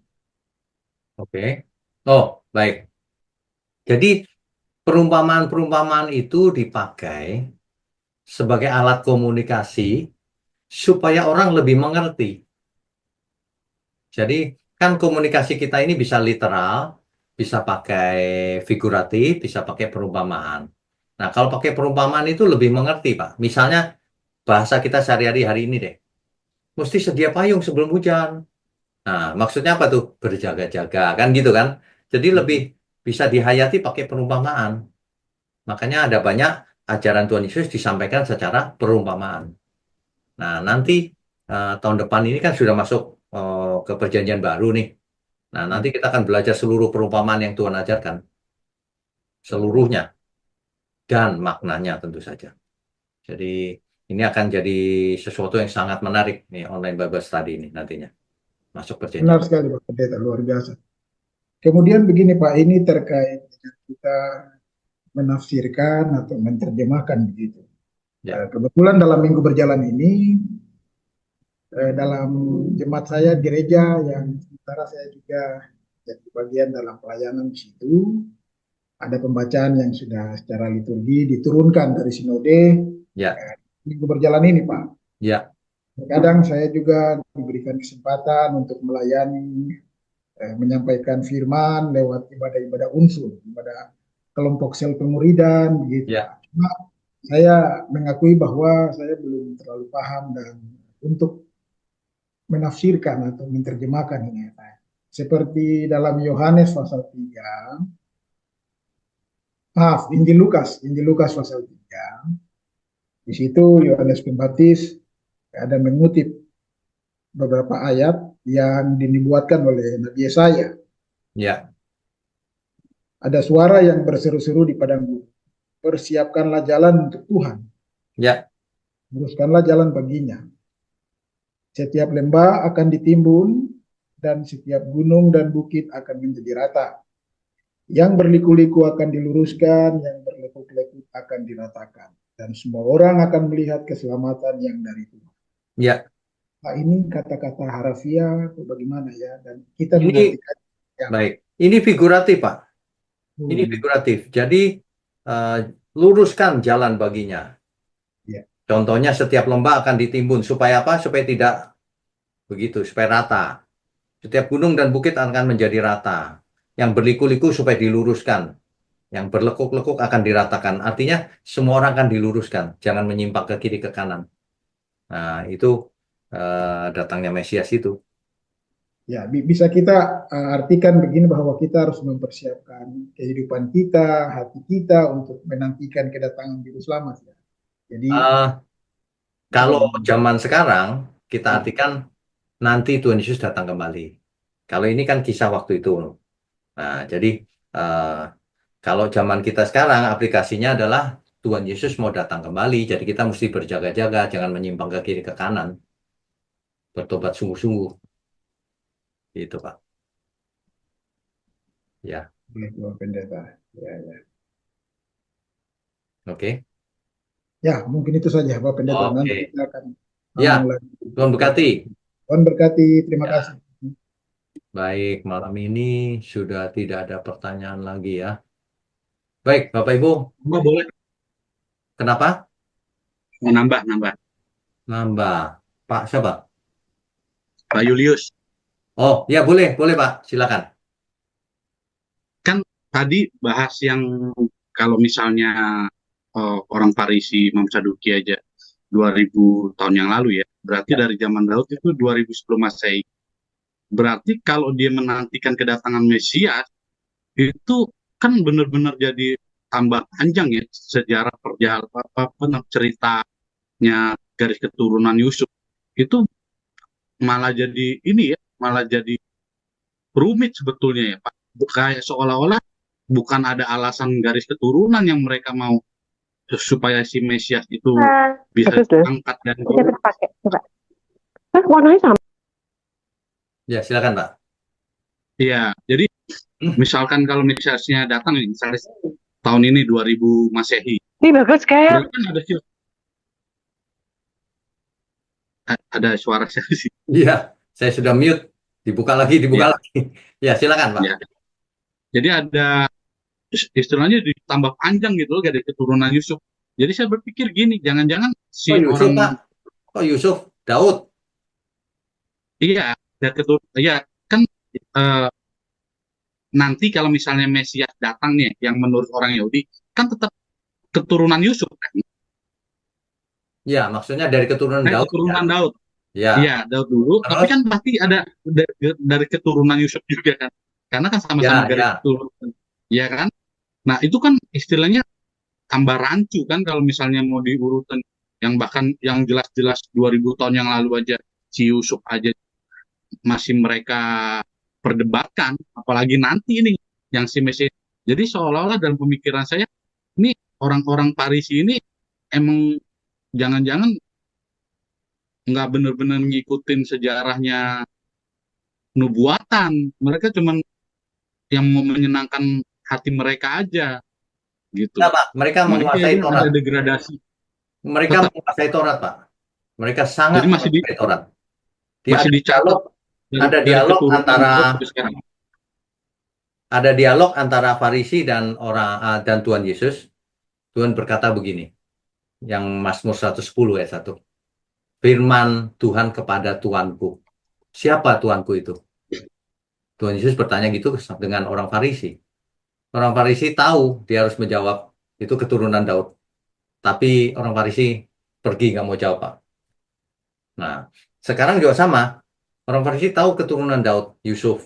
S1: oke. Oh, baik. Jadi perumpamaan-perumpamaan itu dipakai sebagai alat komunikasi supaya orang lebih mengerti. Jadi kan komunikasi kita ini bisa literal, bisa pakai figuratif, bisa pakai perumpamaan. Nah, kalau pakai perumpamaan itu lebih mengerti, Pak. Misalnya bahasa kita sehari-hari hari ini deh. Mesti sedia payung sebelum hujan. Nah, maksudnya apa tuh? Berjaga-jaga, kan gitu kan? Jadi lebih bisa dihayati pakai perumpamaan. Makanya ada banyak ajaran Tuhan Yesus disampaikan secara perumpamaan. Nah, nanti tahun depan ini kan sudah masuk ke perjanjian baru nih. Nah, nanti kita akan belajar seluruh perumpamaan yang Tuhan ajarkan. Seluruhnya. Dan maknanya tentu saja. Jadi, ini akan jadi sesuatu yang sangat menarik nih, online Bible Study ini nantinya. Masuk
S7: Benar
S1: perjanjian.
S7: sekali Pak Pendeta, luar biasa. Kemudian begini Pak, ini terkait dengan kita menafsirkan atau menerjemahkan begitu.
S1: Ya,
S7: Kebetulan dalam minggu berjalan ini, dalam jemaat saya gereja yang sementara saya juga jadi bagian dalam pelayanan di situ, ada pembacaan yang sudah secara liturgi diturunkan dari sinode
S1: ya,
S7: minggu berjalan ini Pak.
S1: ya,
S7: Kadang saya juga diberikan kesempatan untuk melayani, menyampaikan firman lewat ibadah-ibadah unsur, ibadah kelompok sel pemuridan, begitu
S1: ya,
S7: Pak. Cuma saya mengakui bahwa saya belum terlalu paham dan untuk menafsirkan atau menerjemahkan ini Pak. Seperti dalam Yohanes pasal 3, maaf, Injil Lukas pasal 3, di situ Yohanes Pembaptis ada mengutip beberapa ayat yang dinubuatkan oleh Nabi Yesaya.
S1: ya,
S7: Ada suara yang berseru-seru di padang gurun. Persiapkanlah jalan untuk Tuhan.
S1: ya,
S7: Luruskanlah jalan baginya. Setiap lembah akan ditimbun dan setiap gunung dan bukit akan menjadi rata. Yang berliku-liku akan diluruskan, yang berlekuk-lekuk akan diratakan. Dan semua orang akan melihat keselamatan yang dari Tuhan.
S1: ya.
S7: Nah, ini kata-kata harafiah atau bagaimana ya? Dan kita
S1: Ini
S7: mengartikan ya.
S1: baik. Ini figuratif, Pak. Ini figuratif. Jadi eh, luruskan jalan baginya.
S7: Ya.
S1: Contohnya setiap lembah akan ditimbun supaya apa? Supaya tidak begitu, supaya rata. Setiap gunung dan bukit akan menjadi rata. Yang berliku-liku supaya diluruskan. Yang berlekuk-lekuk akan diratakan. Artinya semua orang akan diluruskan. Jangan menyimpang ke kiri ke kanan. Nah, itu datangnya Mesias itu.
S7: Ya, bisa kita artikan begini bahwa kita harus mempersiapkan kehidupan kita, hati kita untuk menantikan kedatangan Juru Selamat. Ya. Jadi,
S1: Eh, Kalau
S7: hmm,
S1: zaman sekarang, kita artikan nanti Tuhan Yesus datang kembali. Kalau ini kan kisah waktu itu. Nah, jadi eh, kalau zaman kita sekarang, aplikasinya adalah Tuhan Yesus mau datang kembali. Jadi kita mesti berjaga-jaga, jangan menyimpang ke kiri ke kanan. Bertobat sungguh-sungguh. Gitu, Pak. Ya,
S7: Bapak Pendeta. Ya, ya.
S1: oke.
S7: Ya, mungkin itu saja Bapak Pendeta. Nanti
S1: Oke.
S7: kita akan
S1: Ya,
S7: sambung lagi.
S1: Tuhan berkati.
S7: Tuhan berkati. Terima
S1: Ya,
S7: kasih.
S1: baik. Malam ini sudah tidak ada pertanyaan lagi ya. Baik, Bapak Ibu.
S3: Nambah boleh?
S1: Kenapa?
S3: Nambah.
S1: Nambah. Pak siapa?
S3: Pak Julius.
S1: Oh, ya boleh, boleh Pak. Silakan.
S3: Kan tadi bahas yang kalau misalnya orang Farisi Imam Saduki aja 2000 tahun yang lalu ya. Berarti
S1: Ya,
S3: dari zaman Daud itu 2000 sebelum Masehi. Berarti kalau dia menantikan kedatangan Mesias, itu kan benar-benar jadi tambah panjang ya sejarah perjalanan ceritanya garis keturunan Yusuf. Itu malah jadi ini ya, malah jadi rumit sebetulnya ya Pak. Kayak seolah-olah bukan ada alasan garis keturunan yang mereka mau supaya si Mesias itu bisa
S8: Bagus loh.
S3: diangkat dan
S8: Bisa kita pakai. Coba. Warnanya sama.
S1: Ya, silakan Pak.
S3: Iya, jadi misalkan kalau Mesiasnya datang nih, misalnya tahun ini 2000 Masehi,
S8: Ini bagus kayak.
S3: berarti kan ada suara saya sih.
S1: Iya, saya sudah mute. Dibuka lagi, dibuka
S3: Iya.
S1: lagi. Ya, silakan Pak.
S3: Ya. Jadi ada istilahnya ditambah panjang gitu loh dari keturunan Yusuf. Jadi saya berpikir gini, jangan-jangan si
S1: Oh, Yusuf Pak.
S3: orang
S1: Oh, Yusuf, Daud.
S3: iya dari keturunan ya kan nanti kalau misalnya Mesias datang nih yang menurut orang Yahudi kan tetap keturunan Yusuf kan.
S1: Ya, maksudnya dari keturunan Daud.
S3: Keturunan Daud.
S1: Ya.
S3: Iya, Daud dulu, tapi kan pasti ada dari keturunan Yusuf juga kan. Karena kan sama-sama dari keturunan. Iya kan? Nah, itu kan istilahnya tambah rancu kan kalau misalnya mau diurutan yang bahkan yang jelas-jelas 2000 tahun yang lalu aja si Yusuf aja masih mereka perdebatkan, apalagi nanti ini yang si Mesias. Jadi seolah-olah dalam pemikiran saya ini orang-orang Farisi ini emang jangan-jangan nggak benar-benar ngikutin sejarahnya nubuatan. Mereka cuman yang mau menyenangkan hati mereka aja gitu.
S1: Nah, Pak, mereka menguasai Taurat.
S3: Ada degradasi.
S1: Mereka menguasai Taurat, Pak. Mereka sangat menguasai Taurat.
S3: Masih dicatat.
S1: Ada dialog antara Farisi dan Tuhan Yesus. Tuhan berkata begini, yang Mazmur 110 ayat 1. Firman Tuhan kepada Tuanku. Siapa Tuanku itu? Tuhan Yesus bertanya gitu dengan orang Farisi. Orang Farisi tahu dia harus menjawab itu keturunan Daud. Tapi orang Farisi pergi nggak mau jawab, Pak. Nah, sekarang juga sama. Orang Farisi tahu keturunan Daud, Yusuf.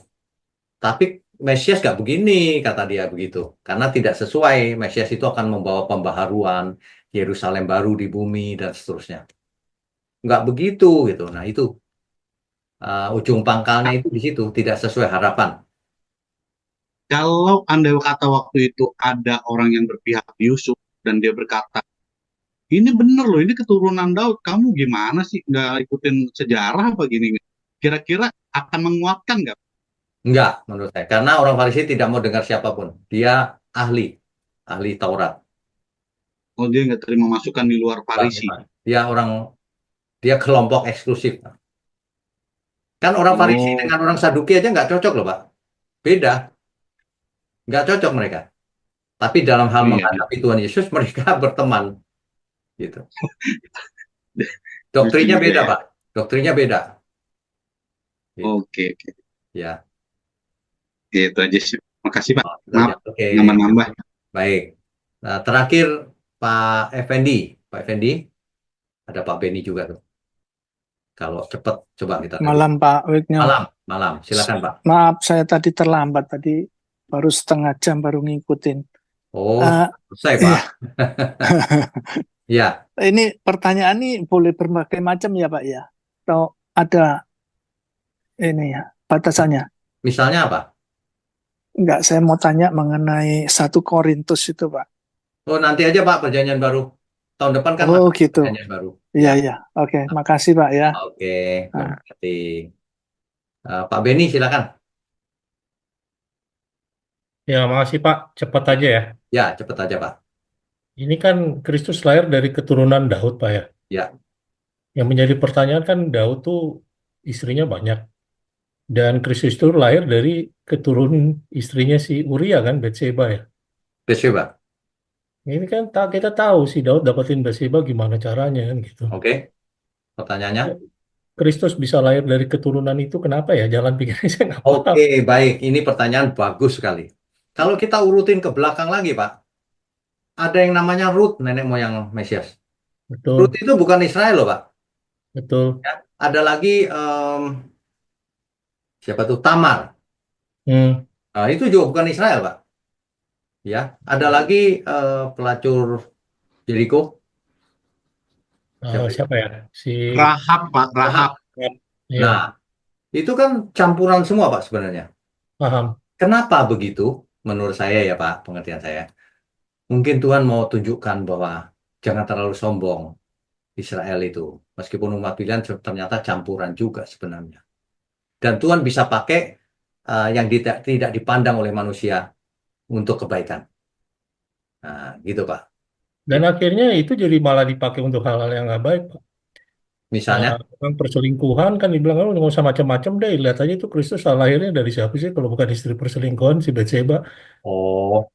S1: Tapi Mesias nggak begini, kata dia begitu. Karena tidak sesuai. Mesias itu akan membawa pembaharuan, Yerusalem baru di bumi, dan seterusnya. Nggak begitu, gitu. Nah, itu ujung pangkalnya itu di situ, tidak sesuai harapan.
S3: Kalau andai kata waktu itu ada orang yang berpihak Yusuf, dan dia berkata, ini bener loh, ini keturunan Daud, kamu gimana sih nggak ikutin sejarah apa gini? Kira-kira akan menguatkan nggak?
S1: Enggak, menurut saya. Karena orang Farisi tidak mau dengar siapapun. Dia ahli Taurat.
S3: Oh, dia nggak terima masukan di luar Farisi.
S1: Dia kelompok eksklusif. Kan orang Farisi dengan orang Saduki aja nggak cocok loh, Pak. Beda. Nggak cocok mereka. Tapi dalam hal menghadapi Tuhan Yesus, mereka berteman. Gitu. Doktrinnya beda, Pak. Doktrinnya beda.
S3: Oke.
S1: Ya.
S3: Itu aja sih. Makasih Pak. Maaf,
S1: Oke.
S3: nambah-nambah.
S1: Baik. Nah, terakhir Pak Effendi. Pak Effendi, ada Pak Beni juga tuh. Kalau cepat, coba kita.
S9: Malam Pak Wigno.
S1: Malam. Silakan Pak.
S9: Maaf, saya tadi terlambat. Tadi baru setengah jam baru ngikutin.
S1: Oh, selesai Pak. Ya.
S9: Ini pertanyaan ini boleh berbagai macam ya Pak ya? Atau ada ini ya batasannya?
S1: Misalnya apa?
S9: Enggak, saya mau tanya mengenai 1 Korintus itu Pak.
S1: Oh, nanti aja Pak, perjanjian baru. Tahun depan kan
S9: gitu.
S1: perjanjian baru.
S9: Iya. Oke, makasih Pak ya.
S1: Oke, berarti Pak Beni silakan.
S10: Ya, makasih Pak. Cepat aja ya.
S1: Ya, cepat aja Pak.
S10: Ini kan Kristus lahir dari keturunan Daud, Pak ya.
S1: Ya.
S10: Yang menjadi pertanyaan kan Daud tuh istrinya banyak. Dan Kristus itu lahir dari keturunan istrinya si Uria kan, Batseba ya.
S1: Batseba.
S10: Ini kan kita tahu si Daud dapetin Batseba gimana caranya kan gitu.
S1: Oke. Pertanyaannya?
S10: Kristus bisa lahir dari keturunan itu kenapa ya? Jalan pikirnya saya nggak paham.
S1: Oke, baik. Ini pertanyaan bagus sekali. Kalau kita urutin ke belakang lagi, Pak, ada yang namanya Ruth, nenek moyang Mesias.
S10: Betul.
S1: Ruth itu bukan Israel loh, Pak.
S10: Betul.
S1: Ya, ada lagi siapa tuh Tamar.
S10: Hmm.
S1: Nah, itu juga bukan Israel, Pak. Ya, ada lagi pelacur Jericho. Siapa itu?
S10: Siapa ya? Si
S6: Rahab, Pak, Rahab.
S10: Iya,
S1: Nah, itu kan campuran semua, Pak, sebenarnya.
S10: paham.
S1: Kenapa begitu? Menurut saya ya, Pak, pengertian saya. Mungkin Tuhan mau tunjukkan bahwa jangan terlalu sombong Israel itu. Meskipun umat pilihan ternyata campuran juga sebenarnya. Dan Tuhan bisa pakai yang tidak dipandang oleh manusia untuk kebaikan. Nah, gitu, Pak.
S10: Dan akhirnya itu jadi malah dipakai untuk hal-hal yang nggak baik, Pak.
S1: Misalnya,
S10: Tentang perselingkuhan kan dibilang, oh nggak usah macam-macam deh. Lihat aja itu Kristus lahirnya dari siapa sih kalau bukan istri perselingkuhan si Batseba.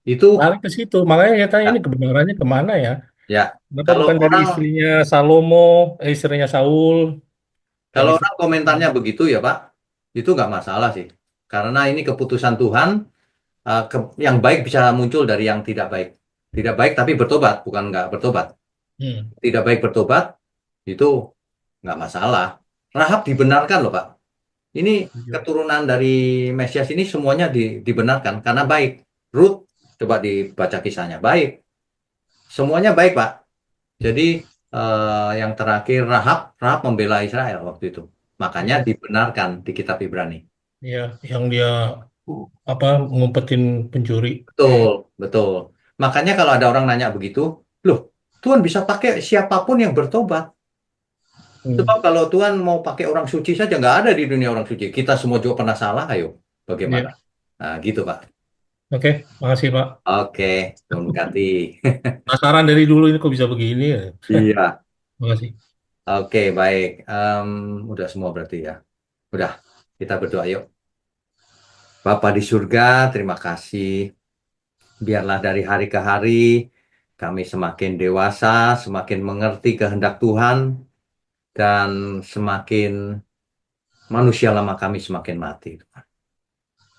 S1: itu
S10: Balik ke situ. Makanya saya tanya
S1: ya,
S10: ini kebenarannya kemana ya?
S1: ya.
S10: Kenapa
S1: Kalau
S10: bukan dari
S1: orang
S10: istrinya Salomo, istrinya Saul, dan
S1: kalau
S10: istri.
S1: orang komentarnya begitu ya, Pak, itu nggak masalah sih. Karena ini keputusan Tuhan, yang baik bisa muncul dari yang tidak baik. Tidak baik tapi bertobat, bukan nggak bertobat. Tidak baik bertobat, itu nggak masalah. Rahab dibenarkan loh, Pak. Ini keturunan dari Mesias ini semuanya dibenarkan karena baik. Ruth, coba dibaca kisahnya, baik. Semuanya baik, Pak. Jadi yang terakhir Rahab membela Israel waktu itu. Makanya dibenarkan di kitab Ibrani.
S10: Iya, yang dia ngumpetin pencuri.
S1: Betul, betul. Makanya kalau ada orang nanya begitu, loh, Tuhan bisa pakai siapapun yang bertobat. Sebab kalau Tuhan mau pakai orang suci saja, nggak ada di dunia orang suci. Kita semua juga pernah salah, ayo. Bagaimana? Nah, gitu, Pak.
S10: Oke, makasih Pak.
S1: Oke, Tuhan berkati.
S10: Penasaran dari dulu ini kok bisa begini ya?
S1: Iya.
S10: Makasih.
S1: Oke, baik. Udah semua berarti ya. Udah, kita berdoa yuk. Bapa di surga, terima kasih. Biarlah dari hari ke hari kami semakin dewasa, semakin mengerti kehendak Tuhan, dan semakin manusia lama kami semakin mati.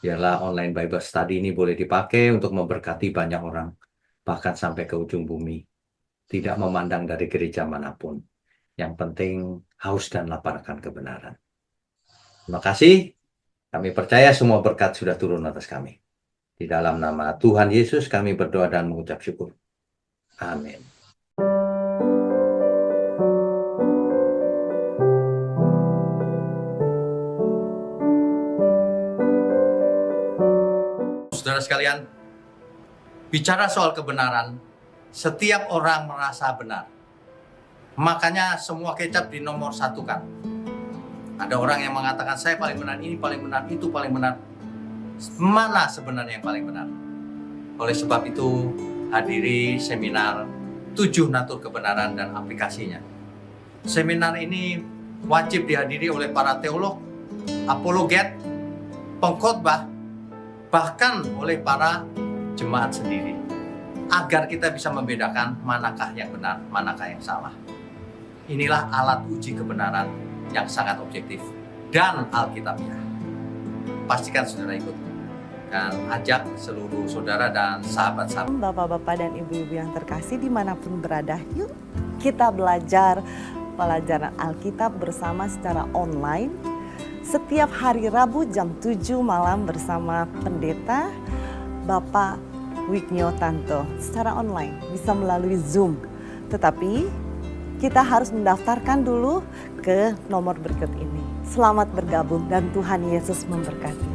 S1: Biarlah online Bible Study ini boleh dipakai untuk memberkati banyak orang, bahkan sampai ke ujung bumi. Tidak memandang dari gereja manapun. Yang penting haus dan lapar akan kebenaran. Terima kasih. Kami percaya semua berkat sudah turun atas kami. Di dalam nama Tuhan Yesus kami berdoa dan mengucap syukur. Amin. Saudara sekalian, bicara soal kebenaran, setiap orang merasa benar. Makanya semua kecap dinomor satukan. Ada orang yang mengatakan saya paling benar, ini paling benar, itu paling benar. Mana sebenarnya yang paling benar? Oleh sebab itu, hadiri seminar 7 natur kebenaran dan aplikasinya. Seminar ini wajib dihadiri oleh para teolog, apologet, pengkhotbah, bahkan oleh para jemaat sendiri. Agar kita bisa membedakan manakah yang benar, manakah yang salah. Inilah alat uji kebenaran yang sangat objektif dan alkitabiah. Pastikan saudara ikut dan ajak seluruh saudara dan sahabat-sahabat.
S11: Bapak-bapak dan ibu-ibu yang terkasih dimanapun berada, yuk kita belajar pelajaran Alkitab bersama secara online setiap hari Rabu jam 7 malam bersama pendeta Bapak Wignio Tanto secara online, bisa melalui Zoom. Tetapi kita harus mendaftarkan dulu ke nomor berikut ini. Selamat bergabung dan Tuhan Yesus memberkati.